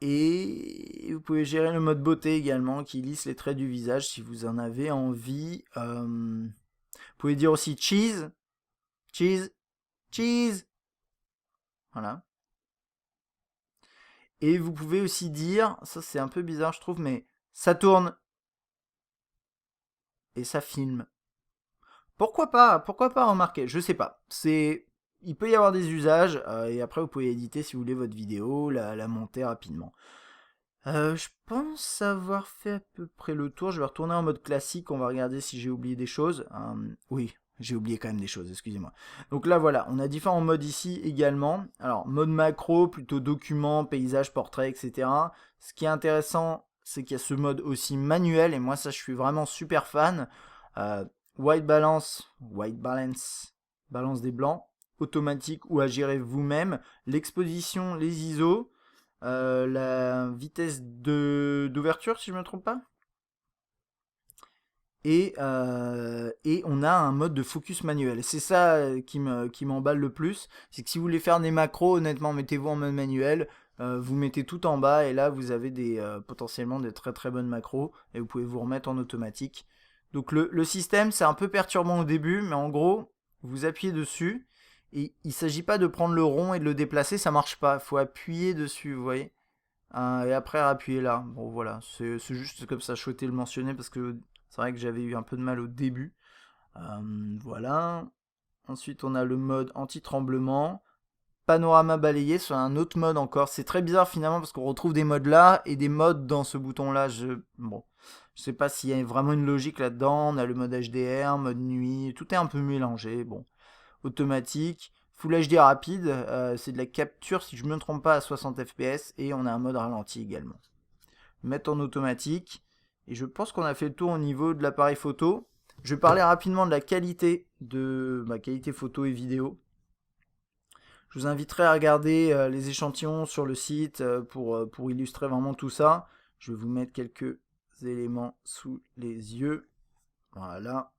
Et vous pouvez gérer le mode beauté également qui lisse les traits du visage si vous en avez envie. Vous pouvez dire aussi cheese, cheese, cheese. Voilà. Et vous pouvez aussi dire, ça c'est un peu bizarre je trouve, mais ça tourne et ça filme. Pourquoi pas remarquer, je sais pas. Il peut y avoir des usages et après vous pouvez éditer si vous voulez votre vidéo, la monter rapidement. Je pense avoir fait à peu près le tour. Je vais retourner en mode classique. On va regarder si j'ai oublié des choses. Oui, j'ai oublié quand même des choses, excusez-moi. Donc là, voilà, on a différents modes ici également. Alors, mode macro, plutôt document, paysage, portrait, etc. Ce qui est intéressant, c'est qu'il y a ce mode aussi manuel. Et moi, ça, je suis vraiment super fan. Euh, white balance, balance des blancs, automatique ou à gérer vous-même. L'exposition, les ISO. La vitesse d'ouverture, si je me trompe pas. Et on a un mode de focus manuel. C'est ça qui m'emballe le plus. C'est que si vous voulez faire des macros, honnêtement, mettez-vous en mode manuel. Vous mettez tout en bas et là vous avez potentiellement des très très bonnes macros et vous pouvez vous remettre en automatique. Donc le système c'est un peu perturbant au début, mais en gros vous appuyez dessus et il s'agit pas de prendre le rond et de le déplacer, ça marche pas. Il faut appuyer dessus, vous voyez. Et après appuyer là. Bon voilà, c'est juste comme ça, je souhaitais le mentionner parce que c'est vrai que j'avais eu un peu de mal au début. Voilà. Ensuite on a le mode anti-tremblement. Panorama balayé sur un autre mode encore. C'est très bizarre finalement parce qu'on retrouve des modes là et des modes dans ce bouton là. Bon, je sais pas s'il y a vraiment une logique là-dedans. On a le mode HDR, mode nuit, tout est un peu mélangé. Bon, automatique. Full HD rapide, c'est de la capture si je ne me trompe pas à 60 fps et on a un mode ralenti également. Mettre en automatique et je pense qu'on a fait le tour au niveau de l'appareil photo. Je vais parler rapidement de la qualité de ma qualité photo et vidéo. Je vous inviterai à regarder les échantillons sur le site pour illustrer vraiment tout ça. Je vais vous mettre quelques éléments sous les yeux. Voilà.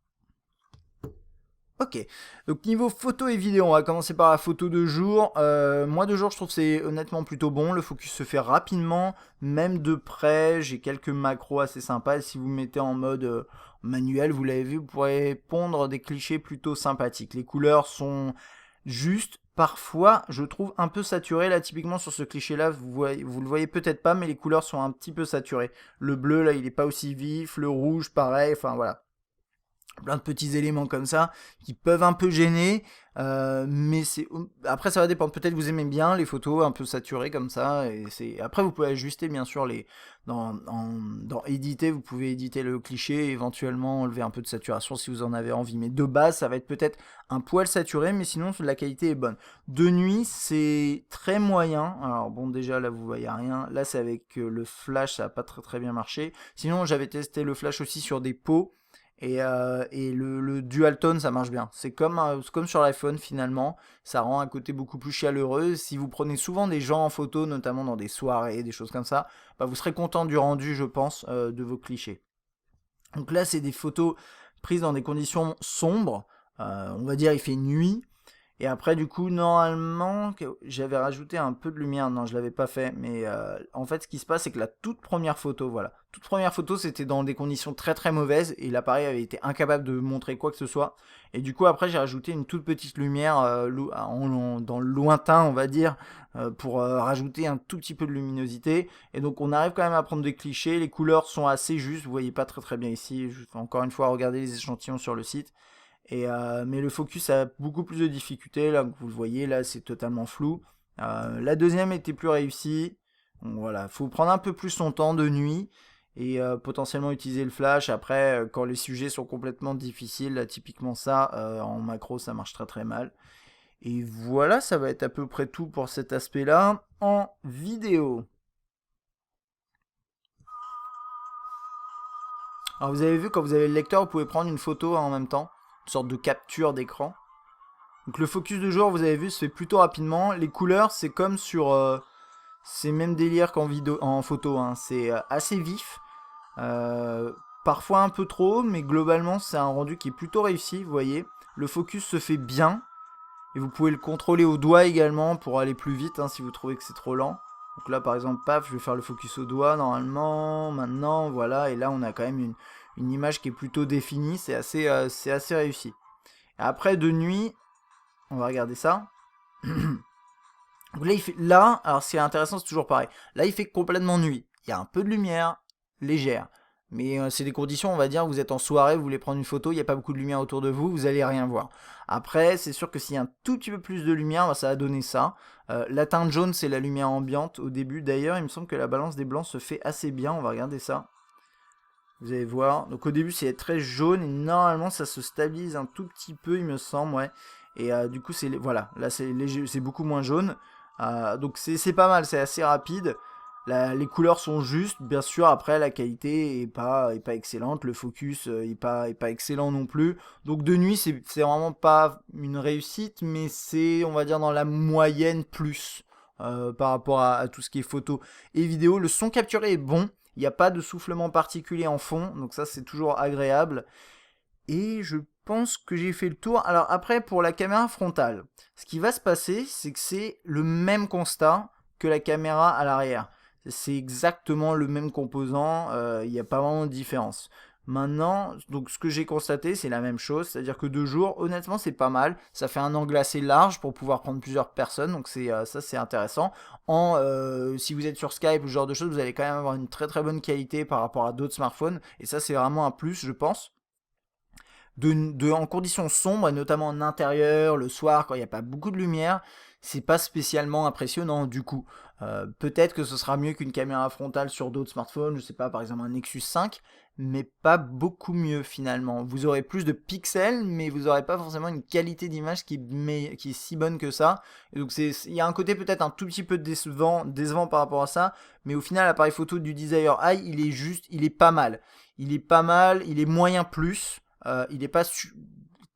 Ok, donc niveau photo et vidéo, on va commencer par la photo de jour. Moi de jour, je trouve que c'est honnêtement plutôt bon. Le focus se fait rapidement, même de près. J'ai quelques macros assez sympas. Et si vous mettez en mode manuel, vous l'avez vu, vous pourrez pondre des clichés plutôt sympathiques. Les couleurs sont justes. Parfois, je trouve un peu saturé. Là, typiquement sur ce cliché-là, vous le voyez peut-être pas, mais les couleurs sont un petit peu saturées. Le bleu, là, il n'est pas aussi vif. Le rouge, pareil. Enfin voilà, plein de petits éléments comme ça qui peuvent un peu gêner, mais après ça va dépendre. Peut-être vous aimez bien les photos un peu saturées comme ça, et après vous pouvez ajuster bien sûr dans éditer, vous pouvez éditer le cliché et éventuellement enlever un peu de saturation si vous en avez envie, mais de base ça va être peut-être un poil saturé, mais sinon la qualité est bonne. De nuit c'est très moyen. Alors bon, déjà là vous voyez rien, là c'est avec le flash, ça n'a pas très très bien marché. Sinon j'avais testé le flash aussi sur des pots. Et le dual tone ça marche bien. C'est comme sur l'iPhone finalement. Ça rend un côté beaucoup plus chaleureux. Si vous prenez souvent des gens en photo, notamment dans des soirées, des choses comme ça, bah vous serez content du rendu, je pense, de vos clichés. Donc là, c'est des photos prises dans des conditions sombres. On va dire il fait nuit. Et après, du coup, normalement, j'avais rajouté un peu de lumière. Non, je l'avais pas fait. Mais en fait, ce qui se passe, c'est que la toute première photo, voilà. Toute première photo, c'était dans des conditions très très mauvaises. Et l'appareil avait été incapable de montrer quoi que ce soit. Et du coup, après, j'ai rajouté une toute petite lumière dans le lointain, on va dire, pour rajouter un tout petit peu de luminosité. Et donc, on arrive quand même à prendre des clichés. Les couleurs sont assez justes. Vous voyez pas très très bien ici. Encore une fois, regardez les échantillons sur le site. Mais le focus a beaucoup plus de difficultés, là, vous le voyez, là c'est totalement flou. La deuxième était plus réussie. Donc voilà, faut prendre un peu plus son temps de nuit et potentiellement utiliser le flash. Après, quand les sujets sont complètement difficiles, là, typiquement ça, en macro ça marche très très mal. Et voilà, ça va être à peu près tout pour cet aspect-là. En vidéo. Alors vous avez vu, quand vous avez le lecteur, vous pouvez prendre une photo en même temps, une sorte de capture d'écran. Donc le focus de jour, vous avez vu, se fait plutôt rapidement. Les couleurs, c'est comme sur... c'est même délire qu'en vidéo, en photo, hein. C'est assez vif. Euh, Parfois un peu trop, mais globalement, c'est un rendu qui est plutôt réussi, vous voyez. Le focus se fait bien. Et vous pouvez le contrôler au doigt également pour aller plus vite, hein, si vous trouvez que c'est trop lent. Donc là, par exemple, paf, je vais faire le focus au doigt, normalement, maintenant, voilà. Et là, on a quand même une image qui est plutôt définie. C'est assez réussi. Et après, de nuit, on va regarder ça. Donc là, alors ce qui est intéressant, c'est toujours pareil. Là, il fait complètement nuit. Il y a un peu de lumière légère. Mais c'est des conditions, on va dire, vous êtes en soirée, vous voulez prendre une photo, il n'y a pas beaucoup de lumière autour de vous, vous allez rien voir. Après, c'est sûr que s'il y a un tout petit peu plus de lumière, bah, ça va donner ça. La teinte jaune, c'est la lumière ambiante au début. D'ailleurs, il me semble que la balance des blancs se fait assez bien, on va regarder ça. Vous allez voir. Donc au début, c'est très jaune et normalement, ça se stabilise un tout petit peu, il me semble, ouais. Et du coup, voilà, là, c'est beaucoup moins jaune. Donc c'est pas mal, c'est assez rapide. Les couleurs sont justes, bien sûr. Après, la qualité est pas excellente. Le focus est pas excellent non plus. Donc de nuit, c'est vraiment pas une réussite, mais c'est, on va dire, dans la moyenne plus par rapport à tout ce qui est photo et vidéo. Le son capturé est bon. Il n'y a pas de soufflement particulier en fond, donc ça c'est toujours agréable. Et je pense que j'ai fait le tour. Alors après, pour la caméra frontale, ce qui va se passer, c'est que c'est le même constat que la caméra à l'arrière. C'est exactement le même composant, il n'y a pas vraiment de différence. Maintenant, donc ce que j'ai constaté, c'est la même chose, c'est-à-dire que 2 jours, honnêtement, c'est pas mal. Ça fait un angle assez large pour pouvoir prendre plusieurs personnes, donc ça c'est intéressant. Si vous êtes sur Skype ou ce genre de choses, vous allez quand même avoir une très très bonne qualité par rapport à d'autres smartphones, et ça c'est vraiment un plus, je pense en conditions sombres, et notamment en intérieur, le soir, quand il n'y a pas beaucoup de lumière, c'est pas spécialement impressionnant du coup. Peut-être que ce sera mieux qu'une caméra frontale sur d'autres smartphones, je sais pas, par exemple un Nexus 5, mais pas beaucoup mieux finalement. Vous aurez plus de pixels, mais vous n'aurez pas forcément une qualité d'image qui est si bonne que ça. Et donc il y a un côté peut-être un tout petit peu décevant par rapport à ça, mais au final l'appareil photo du Desire Eye, il est pas mal. Il est pas mal, il est moyen plus. Il n'est pas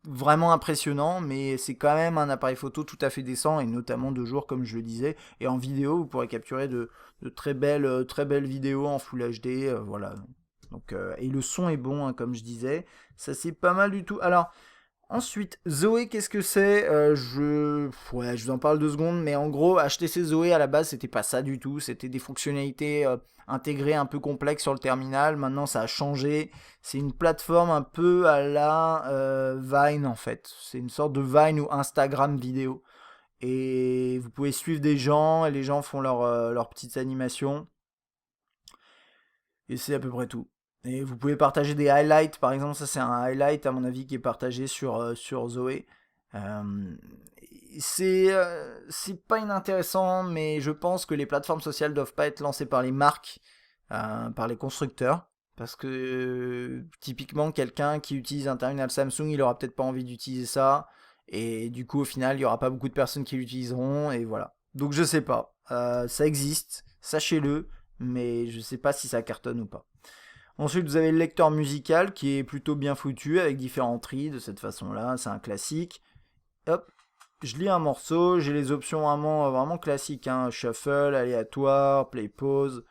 vraiment impressionnant, mais c'est quand même un appareil photo tout à fait décent, et notamment de jour, comme je le disais. Et en vidéo, vous pourrez capturer de très belles vidéos en Full HD. Voilà. Donc, et le son est bon, hein, comme je disais. Ça, c'est pas mal du tout. Alors, ensuite, Zoé, qu'est-ce que c'est Ouais, je vous en parle 2 secondes, mais en gros, HTC Zoé à la base, c'était pas ça du tout. C'était des fonctionnalités intégrées un peu complexes sur le terminal. Maintenant, ça a changé. C'est une plateforme un peu à la Vine en fait. C'est une sorte de Vine ou Instagram vidéo. Et vous pouvez suivre des gens et les gens font leurs petites animations. Et c'est à peu près tout. Et vous pouvez partager des highlights, par exemple, ça c'est un highlight à mon avis qui est partagé sur Zoé. Euh, c'est pas inintéressant, mais je pense que les plateformes sociales doivent pas être lancées par les marques, par les constructeurs. Parce que typiquement, quelqu'un qui utilise un terminal Samsung, il aura peut-être pas envie d'utiliser ça. Et du coup, au final, il y aura pas beaucoup de personnes qui l'utiliseront. Et voilà. Donc je sais pas. Ça existe, sachez-le, mais je sais pas si ça cartonne ou pas. Ensuite, vous avez le lecteur musical qui est plutôt bien foutu avec différents tris de cette façon-là. C'est un classique. Hop, je lis un morceau, j'ai les options vraiment classiques, hein. Shuffle, aléatoire, play, pause.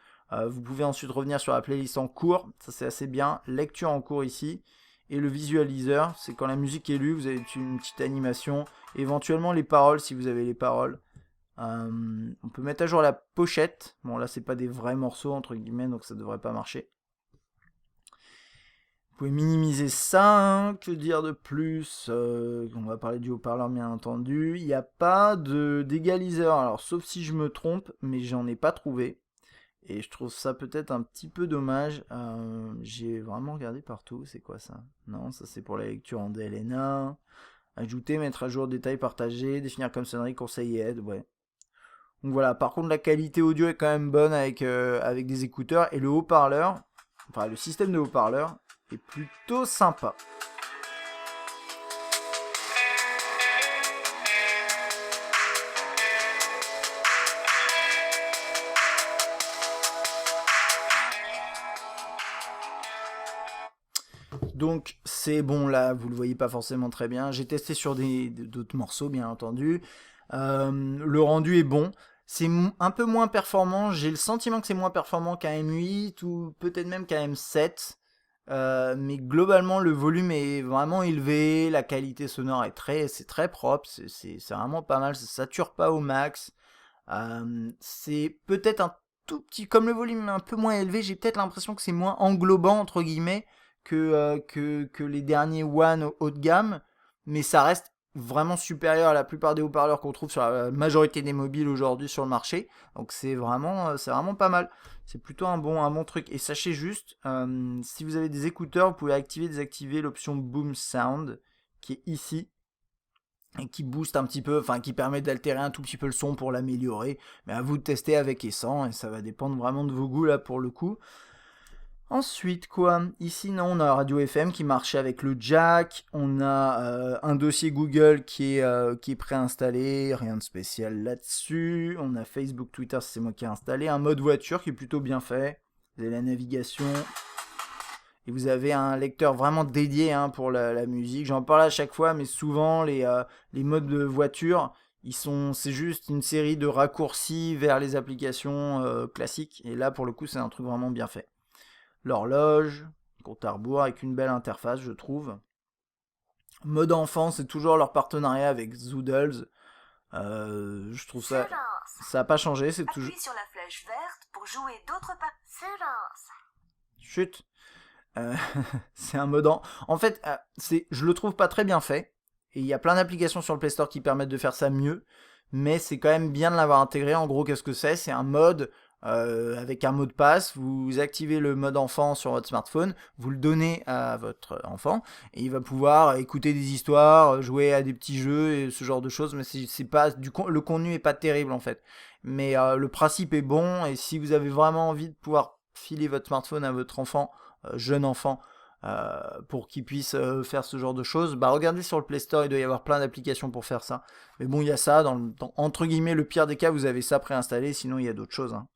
Vous pouvez ensuite revenir sur la playlist en cours, ça c'est assez bien. Lecture en cours ici. Et le visualiseur, c'est quand la musique est lue, vous avez une petite animation, éventuellement les paroles si vous avez les paroles. On peut mettre à jour la pochette. Bon là c'est pas des vrais morceaux entre guillemets, donc ça devrait pas marcher. Vous pouvez minimiser ça, hein. Que dire de plus? On va parler du haut-parleur bien entendu. Il n'y a pas d'égaliseur, alors sauf si je me trompe, mais j'en ai pas trouvé. Et je trouve ça peut-être un petit peu dommage. J'ai vraiment regardé partout, c'est quoi ça? Non, ça c'est pour la lecture en DLNA. Ajouter, mettre à jour, détails partagés, définir comme sonnerie, conseil et aide, ouais. Donc voilà, par contre la qualité audio est quand même bonne avec des écouteurs et le haut-parleur, enfin le système de haut-parleur est plutôt sympa. Donc c'est bon là, vous le voyez pas forcément très bien. J'ai testé sur d'autres morceaux bien entendu. Le rendu est bon. C'est un peu moins performant. J'ai le sentiment que c'est moins performant qu'un M8 ou peut-être même qu'un M7. Mais globalement le volume est vraiment élevé, la qualité sonore c'est très propre, c'est vraiment pas mal, ça sature pas au max. C'est peut-être un tout petit, comme le volume est un peu moins élevé, j'ai peut-être l'impression que c'est moins englobant entre guillemets que les derniers One haut de gamme, mais ça reste vraiment supérieur à la plupart des haut-parleurs qu'on trouve sur la majorité des mobiles aujourd'hui sur le marché. Donc c'est vraiment pas mal. C'est plutôt un bon truc. Et sachez juste, si vous avez des écouteurs, vous pouvez activer, désactiver l'option Boom Sound qui est ici et qui booste un petit peu, enfin qui permet d'altérer un tout petit peu le son pour l'améliorer. Mais à vous de tester avec et sans, et ça va dépendre vraiment de vos goûts là pour le coup. Ensuite, quoi? Ici, non, on a la radio FM qui marchait avec le jack. On a un dossier Google qui est préinstallé. Rien de spécial là-dessus. On a Facebook, Twitter, c'est moi qui ai installé. Un mode voiture qui est plutôt bien fait. Vous avez la navigation. Et vous avez un lecteur vraiment dédié hein, pour la musique. J'en parle à chaque fois, mais souvent, les modes de voiture, c'est juste une série de raccourcis vers les applications classiques. Et là, pour le coup, c'est un truc vraiment bien fait. L'horloge, compte à rebours avec une belle interface, je trouve. Mode enfant, c'est toujours leur partenariat avec Zoodles. Je trouve ça n'a pas changé, c'est toujours. Appuie sur la flèche verte pour jouer d'autres Chut. C'est un mode en fait, je le trouve pas très bien fait. Et il y a plein d'applications sur le Play Store qui permettent de faire ça mieux. Mais c'est quand même bien de l'avoir intégré. En gros, qu'est-ce que c'est? C'est un mode avec un mot de passe. Vous activez le mode enfant sur votre smartphone. Vous le donnez à votre enfant. Et il va pouvoir écouter des histoires, jouer à des petits jeux et ce genre de choses. Mais c'est pas, le contenu est pas terrible en fait. Mais le principe est bon. Et si vous avez vraiment envie de pouvoir filer votre smartphone à votre enfant, jeune enfant, pour qu'ils puissent faire ce genre de choses, bah regardez sur le Play Store, il doit y avoir plein d'applications pour faire ça. Mais bon, il y a ça, entre guillemets, le pire des cas, vous avez ça préinstallé, sinon il y a d'autres choses. Hein.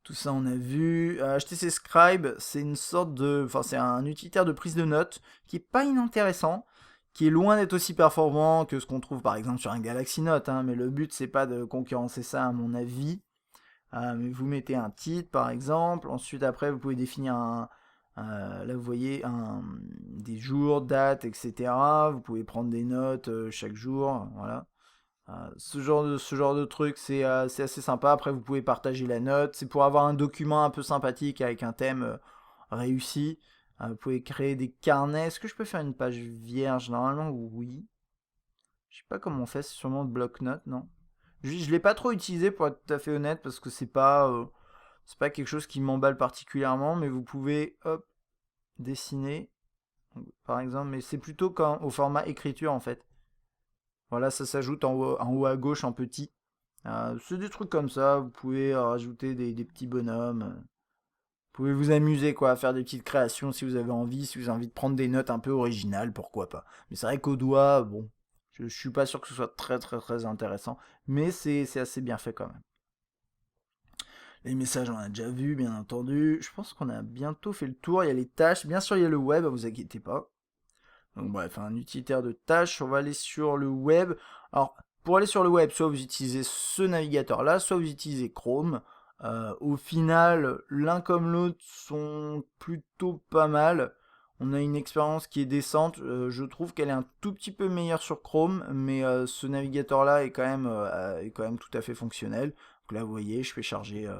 Tout ça on a vu. HTC Scribe, c'est une sorte de... Enfin, c'est un utilitaire de prise de notes qui est pas inintéressant, qui est loin d'être aussi performant que ce qu'on trouve par exemple sur un Galaxy Note, hein, mais le but c'est pas de concurrencer ça à mon avis. Mais vous mettez un titre par exemple, ensuite après vous pouvez définir là vous voyez des jours, dates, etc. Vous pouvez prendre des notes chaque jour, voilà. Ce genre de truc c'est assez sympa. Après vous pouvez partager la note, c'est pour avoir un document un peu sympathique avec un thème réussi. Vous pouvez créer des carnets. Est-ce que je peux faire une page vierge? Normalement oui. Je sais pas comment on fait, c'est sûrement le bloc-notes, non? Je l'ai pas trop utilisé pour être tout à fait honnête parce que c'est pas quelque chose qui m'emballe particulièrement, mais vous pouvez hop dessiner par exemple, mais c'est plutôt au format écriture en fait. Voilà, ça s'ajoute en haut à gauche en petit. C'est des trucs comme ça, vous pouvez rajouter des petits bonhommes. Vous pouvez vous amuser quoi, à faire des petites créations si vous avez envie, si vous avez envie de prendre des notes un peu originales, pourquoi pas. Mais c'est vrai qu'au doigt, bon, je suis pas sûr que ce soit très très très intéressant, mais c'est assez bien fait quand même. Les messages, on a déjà vu, bien entendu. Je pense qu'on a bientôt fait le tour. Il y a les tâches. Bien sûr, il y a le web, vous inquiétez pas. Donc bref, un utilitaire de tâches. On va aller sur le web. Alors, pour aller sur le web, soit vous utilisez ce navigateur-là, soit vous utilisez Chrome. Au final, l'un comme l'autre sont plutôt pas mal. On a une expérience qui est décente. Je trouve qu'elle est un tout petit peu meilleure sur Chrome, mais ce navigateur-là est quand même tout à fait fonctionnel. Donc là, vous voyez, je fais charger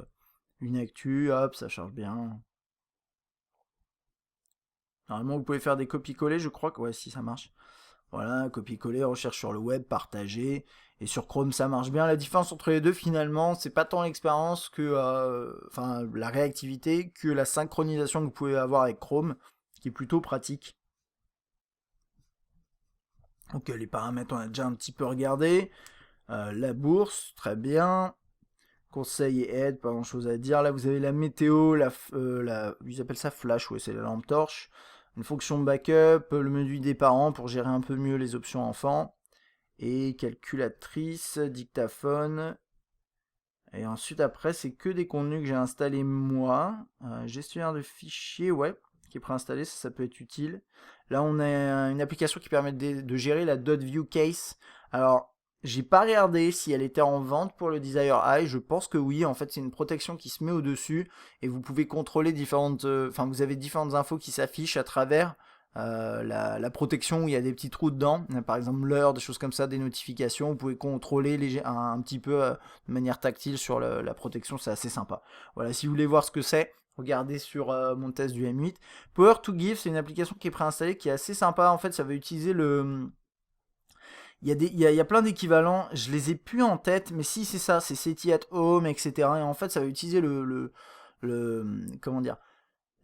une actu, hop, ça charge bien. Normalement, vous pouvez faire des copies-coller, je crois que ouais, si ça marche. Voilà, copier-coller, recherche sur le web, partager. Et sur Chrome, ça marche bien. La différence entre les deux, finalement, c'est pas tant l'expérience que, enfin, la réactivité que la synchronisation que vous pouvez avoir avec Chrome, qui est plutôt pratique. Donc les paramètres, on a déjà un petit peu regardé. La bourse, très bien. Conseils et aides, pas grand chose à dire. Là, vous avez la météo, ils appellent ça flash, ouais, c'est la lampe torche. Une fonction backup, le menu des parents pour gérer un peu mieux les options enfants. Et calculatrice, dictaphone. Et ensuite, après, c'est que des contenus que j'ai installés moi. Gestionnaire de fichiers, ouais, qui est préinstallé, ça peut être utile. Là, on a une application qui permet de gérer la .view case. Alors, j'ai pas regardé si elle était en vente pour le Desire Eye. Je pense que oui. En fait, c'est une protection qui se met au-dessus et vous pouvez contrôler différentes. Enfin, vous avez différentes infos qui s'affichent à travers la protection où il y a des petits trous dedans. Par exemple, l'heure, des choses comme ça, des notifications. Vous pouvez contrôler un petit peu de manière tactile sur la protection. C'est assez sympa. Voilà, si vous voulez voir ce que c'est, regardez sur mon test du M8. Power to Give, c'est une application qui est préinstallée, qui est assez sympa. En fait, ça va utiliser le. Il y a plein d'équivalents, je les ai plus en tête, mais si c'est ça, c'est SETI at Home, etc. Et en fait, ça va utiliser comment dire,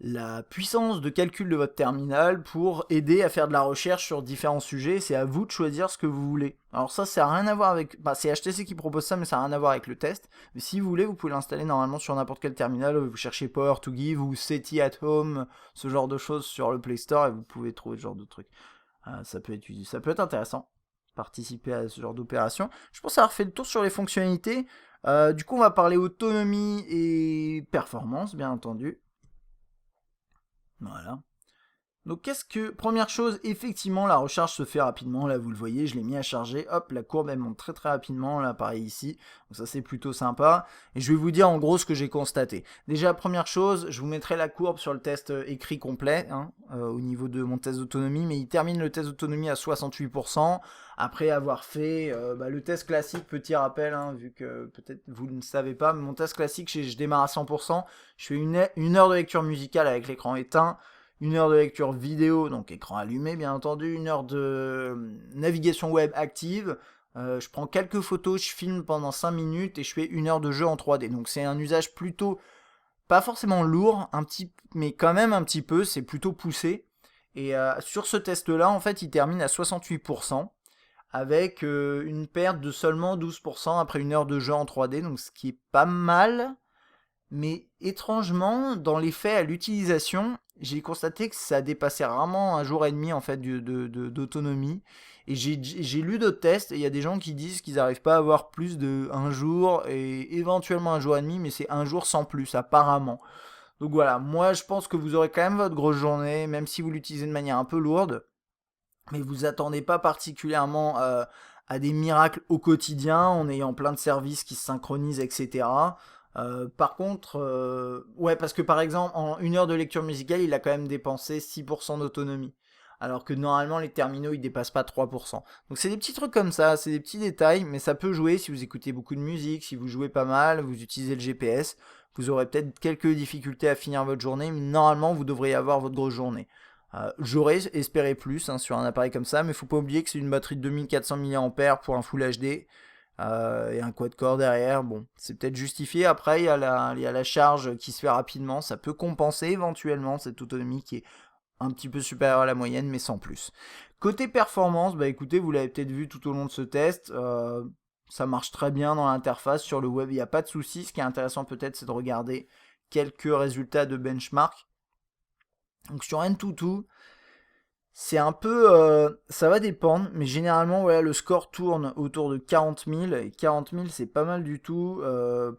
la puissance de calcul de votre terminal pour aider à faire de la recherche sur différents sujets. C'est à vous de choisir ce que vous voulez. Alors ça n'a rien à voir avec. Bah, c'est HTC qui propose ça, mais ça n'a rien à voir avec le test. Mais si vous voulez, vous pouvez l'installer normalement sur n'importe quel terminal. Vous cherchez Power to Give ou SETI at Home, ce genre de choses sur le Play Store et vous pouvez trouver ce genre de trucs. Ça peut être intéressant. Participer à ce genre d'opération. Je pense avoir fait le tour sur les fonctionnalités. Du coup, on va parler autonomie et performance, bien entendu. Voilà. Donc première chose, effectivement la recharge se fait rapidement, là vous le voyez, je l'ai mis à charger, hop, la courbe elle monte très très rapidement, là pareil ici, donc ça c'est plutôt sympa, et je vais vous dire en gros ce que j'ai constaté. Déjà première chose, je vous mettrai la courbe sur le test écrit complet, hein, au niveau de mon test d'autonomie, mais il termine le test d'autonomie à 68%, après avoir fait le test classique, petit rappel, hein, vu que peut-être vous ne savez pas, mais mon test classique, je démarre à 100%, je fais une heure de lecture musicale avec l'écran éteint, une heure de lecture vidéo, donc écran allumé bien entendu, une heure de navigation web active, je prends quelques photos, je filme pendant 5 minutes et je fais une heure de jeu en 3D. Donc c'est un usage plutôt, pas forcément lourd, mais quand même un petit peu, c'est plutôt poussé. Et sur ce test-là, en fait, il termine à 68%, avec une perte de seulement 12% après une heure de jeu en 3D, donc ce qui est pas mal. Mais étrangement, dans les faits, à l'utilisation, j'ai constaté que ça dépassait rarement un jour et demi en fait d'autonomie. Et j'ai lu d'autres tests et il y a des gens qui disent qu'ils n'arrivent pas à avoir plus de un jour et éventuellement un jour et demi, mais c'est un jour sans plus apparemment. Donc voilà, moi je pense que vous aurez quand même votre grosse journée, même si vous l'utilisez de manière un peu lourde, mais vous attendez pas particulièrement à des miracles au quotidien en ayant plein de services qui se synchronisent, etc. Par contre, ouais, parce que par exemple, en une heure de lecture musicale, il a quand même dépensé 6% d'autonomie. Alors que normalement, les terminaux, ils dépassent pas 3%. Donc c'est des petits trucs comme ça, c'est des petits détails, mais ça peut jouer si vous écoutez beaucoup de musique, si vous jouez pas mal, vous utilisez le GPS, vous aurez peut-être quelques difficultés à finir votre journée, mais normalement, vous devriez avoir votre grosse journée. J'aurais espéré plus sur un appareil comme ça, mais faut pas oublier que c'est une batterie de 2400 mAh pour un Full HD et un quad-core derrière. Bon, c'est peut-être justifié. Après, il y a la charge qui se fait rapidement. Ça peut compenser éventuellement cette autonomie qui est un petit peu supérieure à la moyenne, mais sans plus. Côté performance, bah écoutez, vous l'avez peut-être vu tout au long de ce test. Ça marche très bien dans l'interface. Sur le web, il n'y a pas de souci. Ce qui est intéressant peut-être, c'est de regarder quelques résultats de benchmark. Donc sur Antutu, c'est un peu, ça va dépendre, mais généralement, voilà, le score tourne autour de 40 000. Et 40 000, c'est pas mal du tout.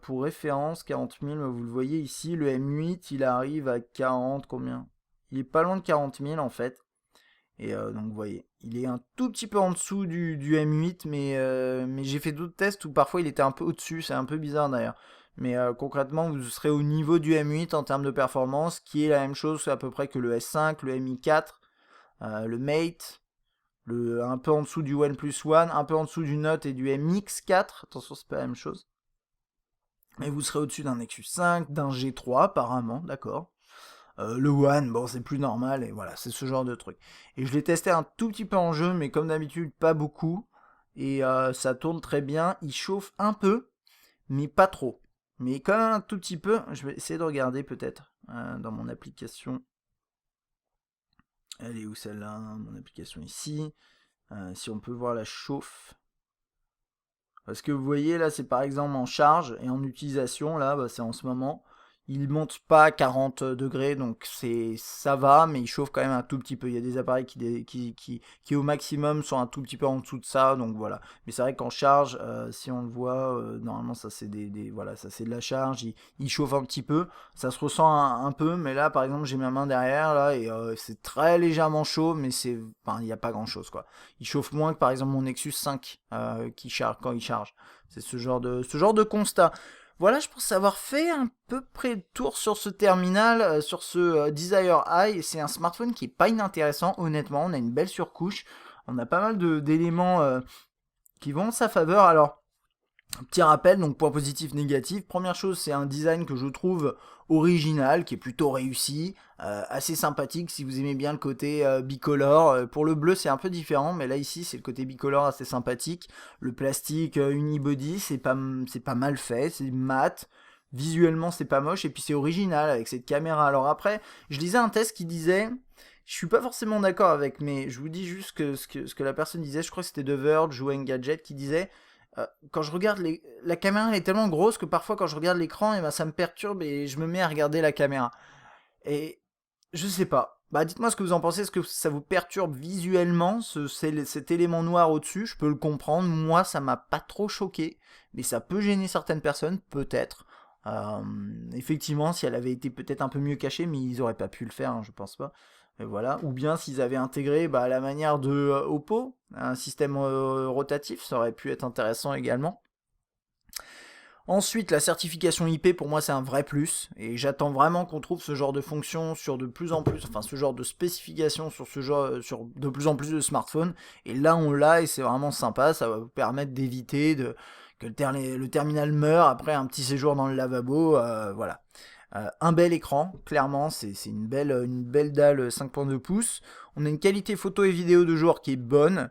Pour référence, 40 000, vous le voyez ici, le M8, il arrive à 40, combien? Il est pas loin de 40 000 en fait. Et donc, vous voyez, il est un tout petit peu en dessous du M8, mais j'ai fait d'autres tests où parfois il était un peu au-dessus, c'est un peu bizarre d'ailleurs. Mais concrètement, vous serez au niveau du M8 en termes de performance, qui est la même chose à peu près que le S5, le Mi 4, le Mate, un peu en dessous du OnePlus One, un peu en dessous du Note et du MX4. Attention, c'est pas la même chose. Mais vous serez au-dessus d'un Nexus 5, d'un G3 apparemment, d'accord. Le One, bon, c'est plus normal, et voilà, c'est ce genre de truc. Et je l'ai testé un tout petit peu en jeu, mais comme d'habitude, pas beaucoup. Et ça tourne très bien, il chauffe un peu, mais pas trop. Mais quand même un tout petit peu, je vais essayer de regarder peut-être dans mon application. Elle est où celle-là? Mon application ici. Si on peut voir la chauffe. Parce que vous voyez là, c'est par exemple en charge et en utilisation, là, bah, c'est en ce moment. Il monte pas à 40 degrés, donc ça va, mais il chauffe quand même un tout petit peu. Il y a des appareils qui au maximum sont un tout petit peu en dessous de ça, donc voilà. Mais c'est vrai qu'en charge, si on le voit, normalement ça c'est voilà, ça c'est de la charge, il chauffe un petit peu, ça se ressent un peu, mais là par exemple j'ai ma main derrière là et c'est très légèrement chaud, mais enfin il n'y a pas grand chose quoi. Il chauffe moins que par exemple mon Nexus 5 qui charge quand il charge. C'est ce genre de constat. Voilà, je pense avoir fait un peu près le tour sur ce terminal, sur ce Desire Eye. C'est un smartphone qui est pas inintéressant, honnêtement. On a une belle surcouche. On a pas mal d'éléments qui vont en sa faveur. Alors, petit rappel, donc point positif, négatif. Première chose, c'est un design que je trouve original, qui est plutôt réussi, assez sympathique si vous aimez bien le côté bicolore. Pour le bleu, c'est un peu différent, mais là ici, c'est le côté bicolore assez sympathique. Le plastique unibody, c'est pas mal fait, c'est mat. Visuellement, c'est pas moche, et puis c'est original avec cette caméra. Alors après, je lisais un test qui disait, je suis pas forcément d'accord avec, mais je vous dis juste ce que la personne disait. Je crois que c'était The Verge ou Engadget qui disait quand je regarde la caméra elle est tellement grosse que parfois quand je regarde l'écran, et ben, ça me perturbe et je me mets à regarder la caméra. Et je sais pas. Bah dites-moi ce que vous en pensez, est-ce que ça vous perturbe visuellement cet élément noir au-dessus? Je peux le comprendre, moi ça m'a pas trop choqué, mais ça peut gêner certaines personnes, peut-être. Euh, Effectivement, si elle avait été peut-être un peu mieux cachée, mais ils auraient pas pu le faire, hein, je pense pas. Et voilà. Ou bien s'ils avaient intégré à la manière de Oppo, un système rotatif, ça aurait pu être intéressant également. Ensuite, la certification IP, pour moi, c'est un vrai plus. Et j'attends vraiment qu'on trouve ce genre de fonction sur de plus en plus, enfin, ce genre de spécification sur de plus en plus de smartphones. Et là, on l'a et c'est vraiment sympa. Ça va vous permettre d'éviter que le terminal meure après un petit séjour dans le lavabo. Voilà. Un bel écran, clairement, c'est une belle dalle 5.2 pouces. On a une qualité photo et vidéo de jour qui est bonne.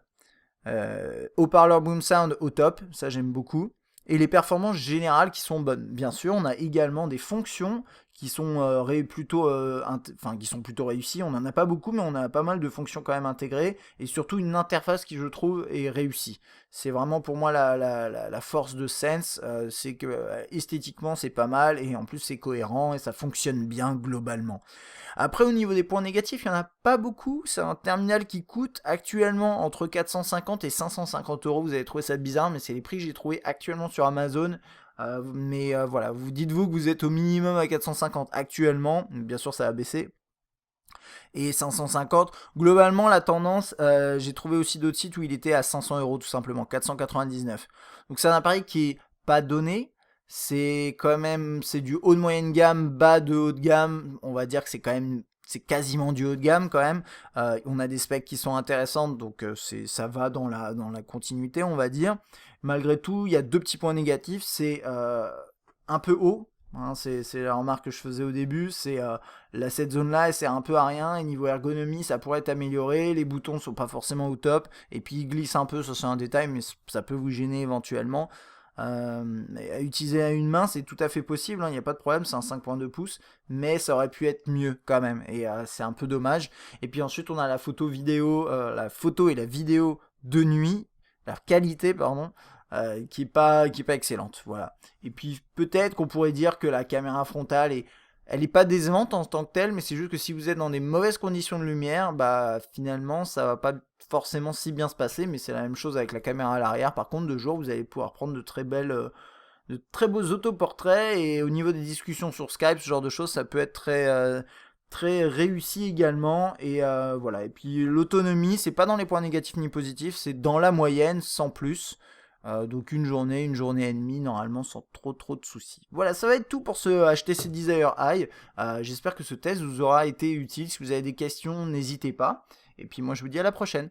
Haut-parleur Boom Sound au top, ça j'aime beaucoup. Et les performances générales qui sont bonnes. Bien sûr, on a également des fonctions qui sont qui sont plutôt réussies. On n'en a pas beaucoup, mais on a pas mal de fonctions quand même intégrées. Et surtout une interface qui, je trouve, est réussie. C'est vraiment pour moi la force de Sense. C'est que esthétiquement, c'est pas mal. Et en plus, c'est cohérent et ça fonctionne bien globalement. Après, au niveau des points négatifs, il n'y en a pas beaucoup. C'est un terminal qui coûte actuellement entre 450 et 550 euros. Vous avez trouvé ça bizarre, mais c'est les prix que j'ai trouvé actuellement sur Amazon. Voilà, vous dites-vous que vous êtes au minimum à 450 actuellement. Bien sûr, ça va baisser. Et 550. Globalement, la tendance, j'ai trouvé aussi d'autres sites où il était à 500 euros tout simplement, 499. Donc c'est un appareil qui est pas donné. C'est quand même, c'est du haut de moyenne gamme, bas de haut de gamme. On va dire que c'est quasiment du haut de gamme quand même. On a des specs qui sont intéressantes, donc ça va dans la continuité, on va dire. Malgré tout, il y a deux petits points négatifs. C'est un peu haut. Hein, c'est la remarque que je faisais au début. Cette zone-là, elle sert un peu à rien. Et niveau ergonomie, ça pourrait être amélioré. Les boutons sont pas forcément au top. Et puis ils glissent un peu, ça c'est un détail, mais ça peut vous gêner éventuellement. À utiliser à une main, c'est tout à fait possible, il n'y a pas de problème, c'est un 5.2 pouces, mais ça aurait pu être mieux quand même, et c'est un peu dommage. Et puis ensuite, on a la photo et la vidéo de nuit, la qualité, pardon, qui est pas excellente, voilà. Et puis peut-être qu'on pourrait dire que la caméra frontale elle est pas décevante en tant que telle, mais c'est juste que si vous êtes dans des mauvaises conditions de lumière, bah finalement ça va pas forcément si bien se passer, mais c'est la même chose avec la caméra à l'arrière. Par contre, de jour, vous allez pouvoir prendre de très beaux autoportraits, et au niveau des discussions sur Skype, ce genre de choses, ça peut être très très réussi également, et voilà. Et puis l'autonomie, c'est pas dans les points négatifs ni positifs, c'est dans la moyenne, sans plus. Donc une journée et demie, normalement, sans trop de soucis. Voilà, ça va être tout pour ce HTC Desire Eye. J'espère que ce test vous aura été utile. Si vous avez des questions, n'hésitez pas. Et puis moi, je vous dis à la prochaine.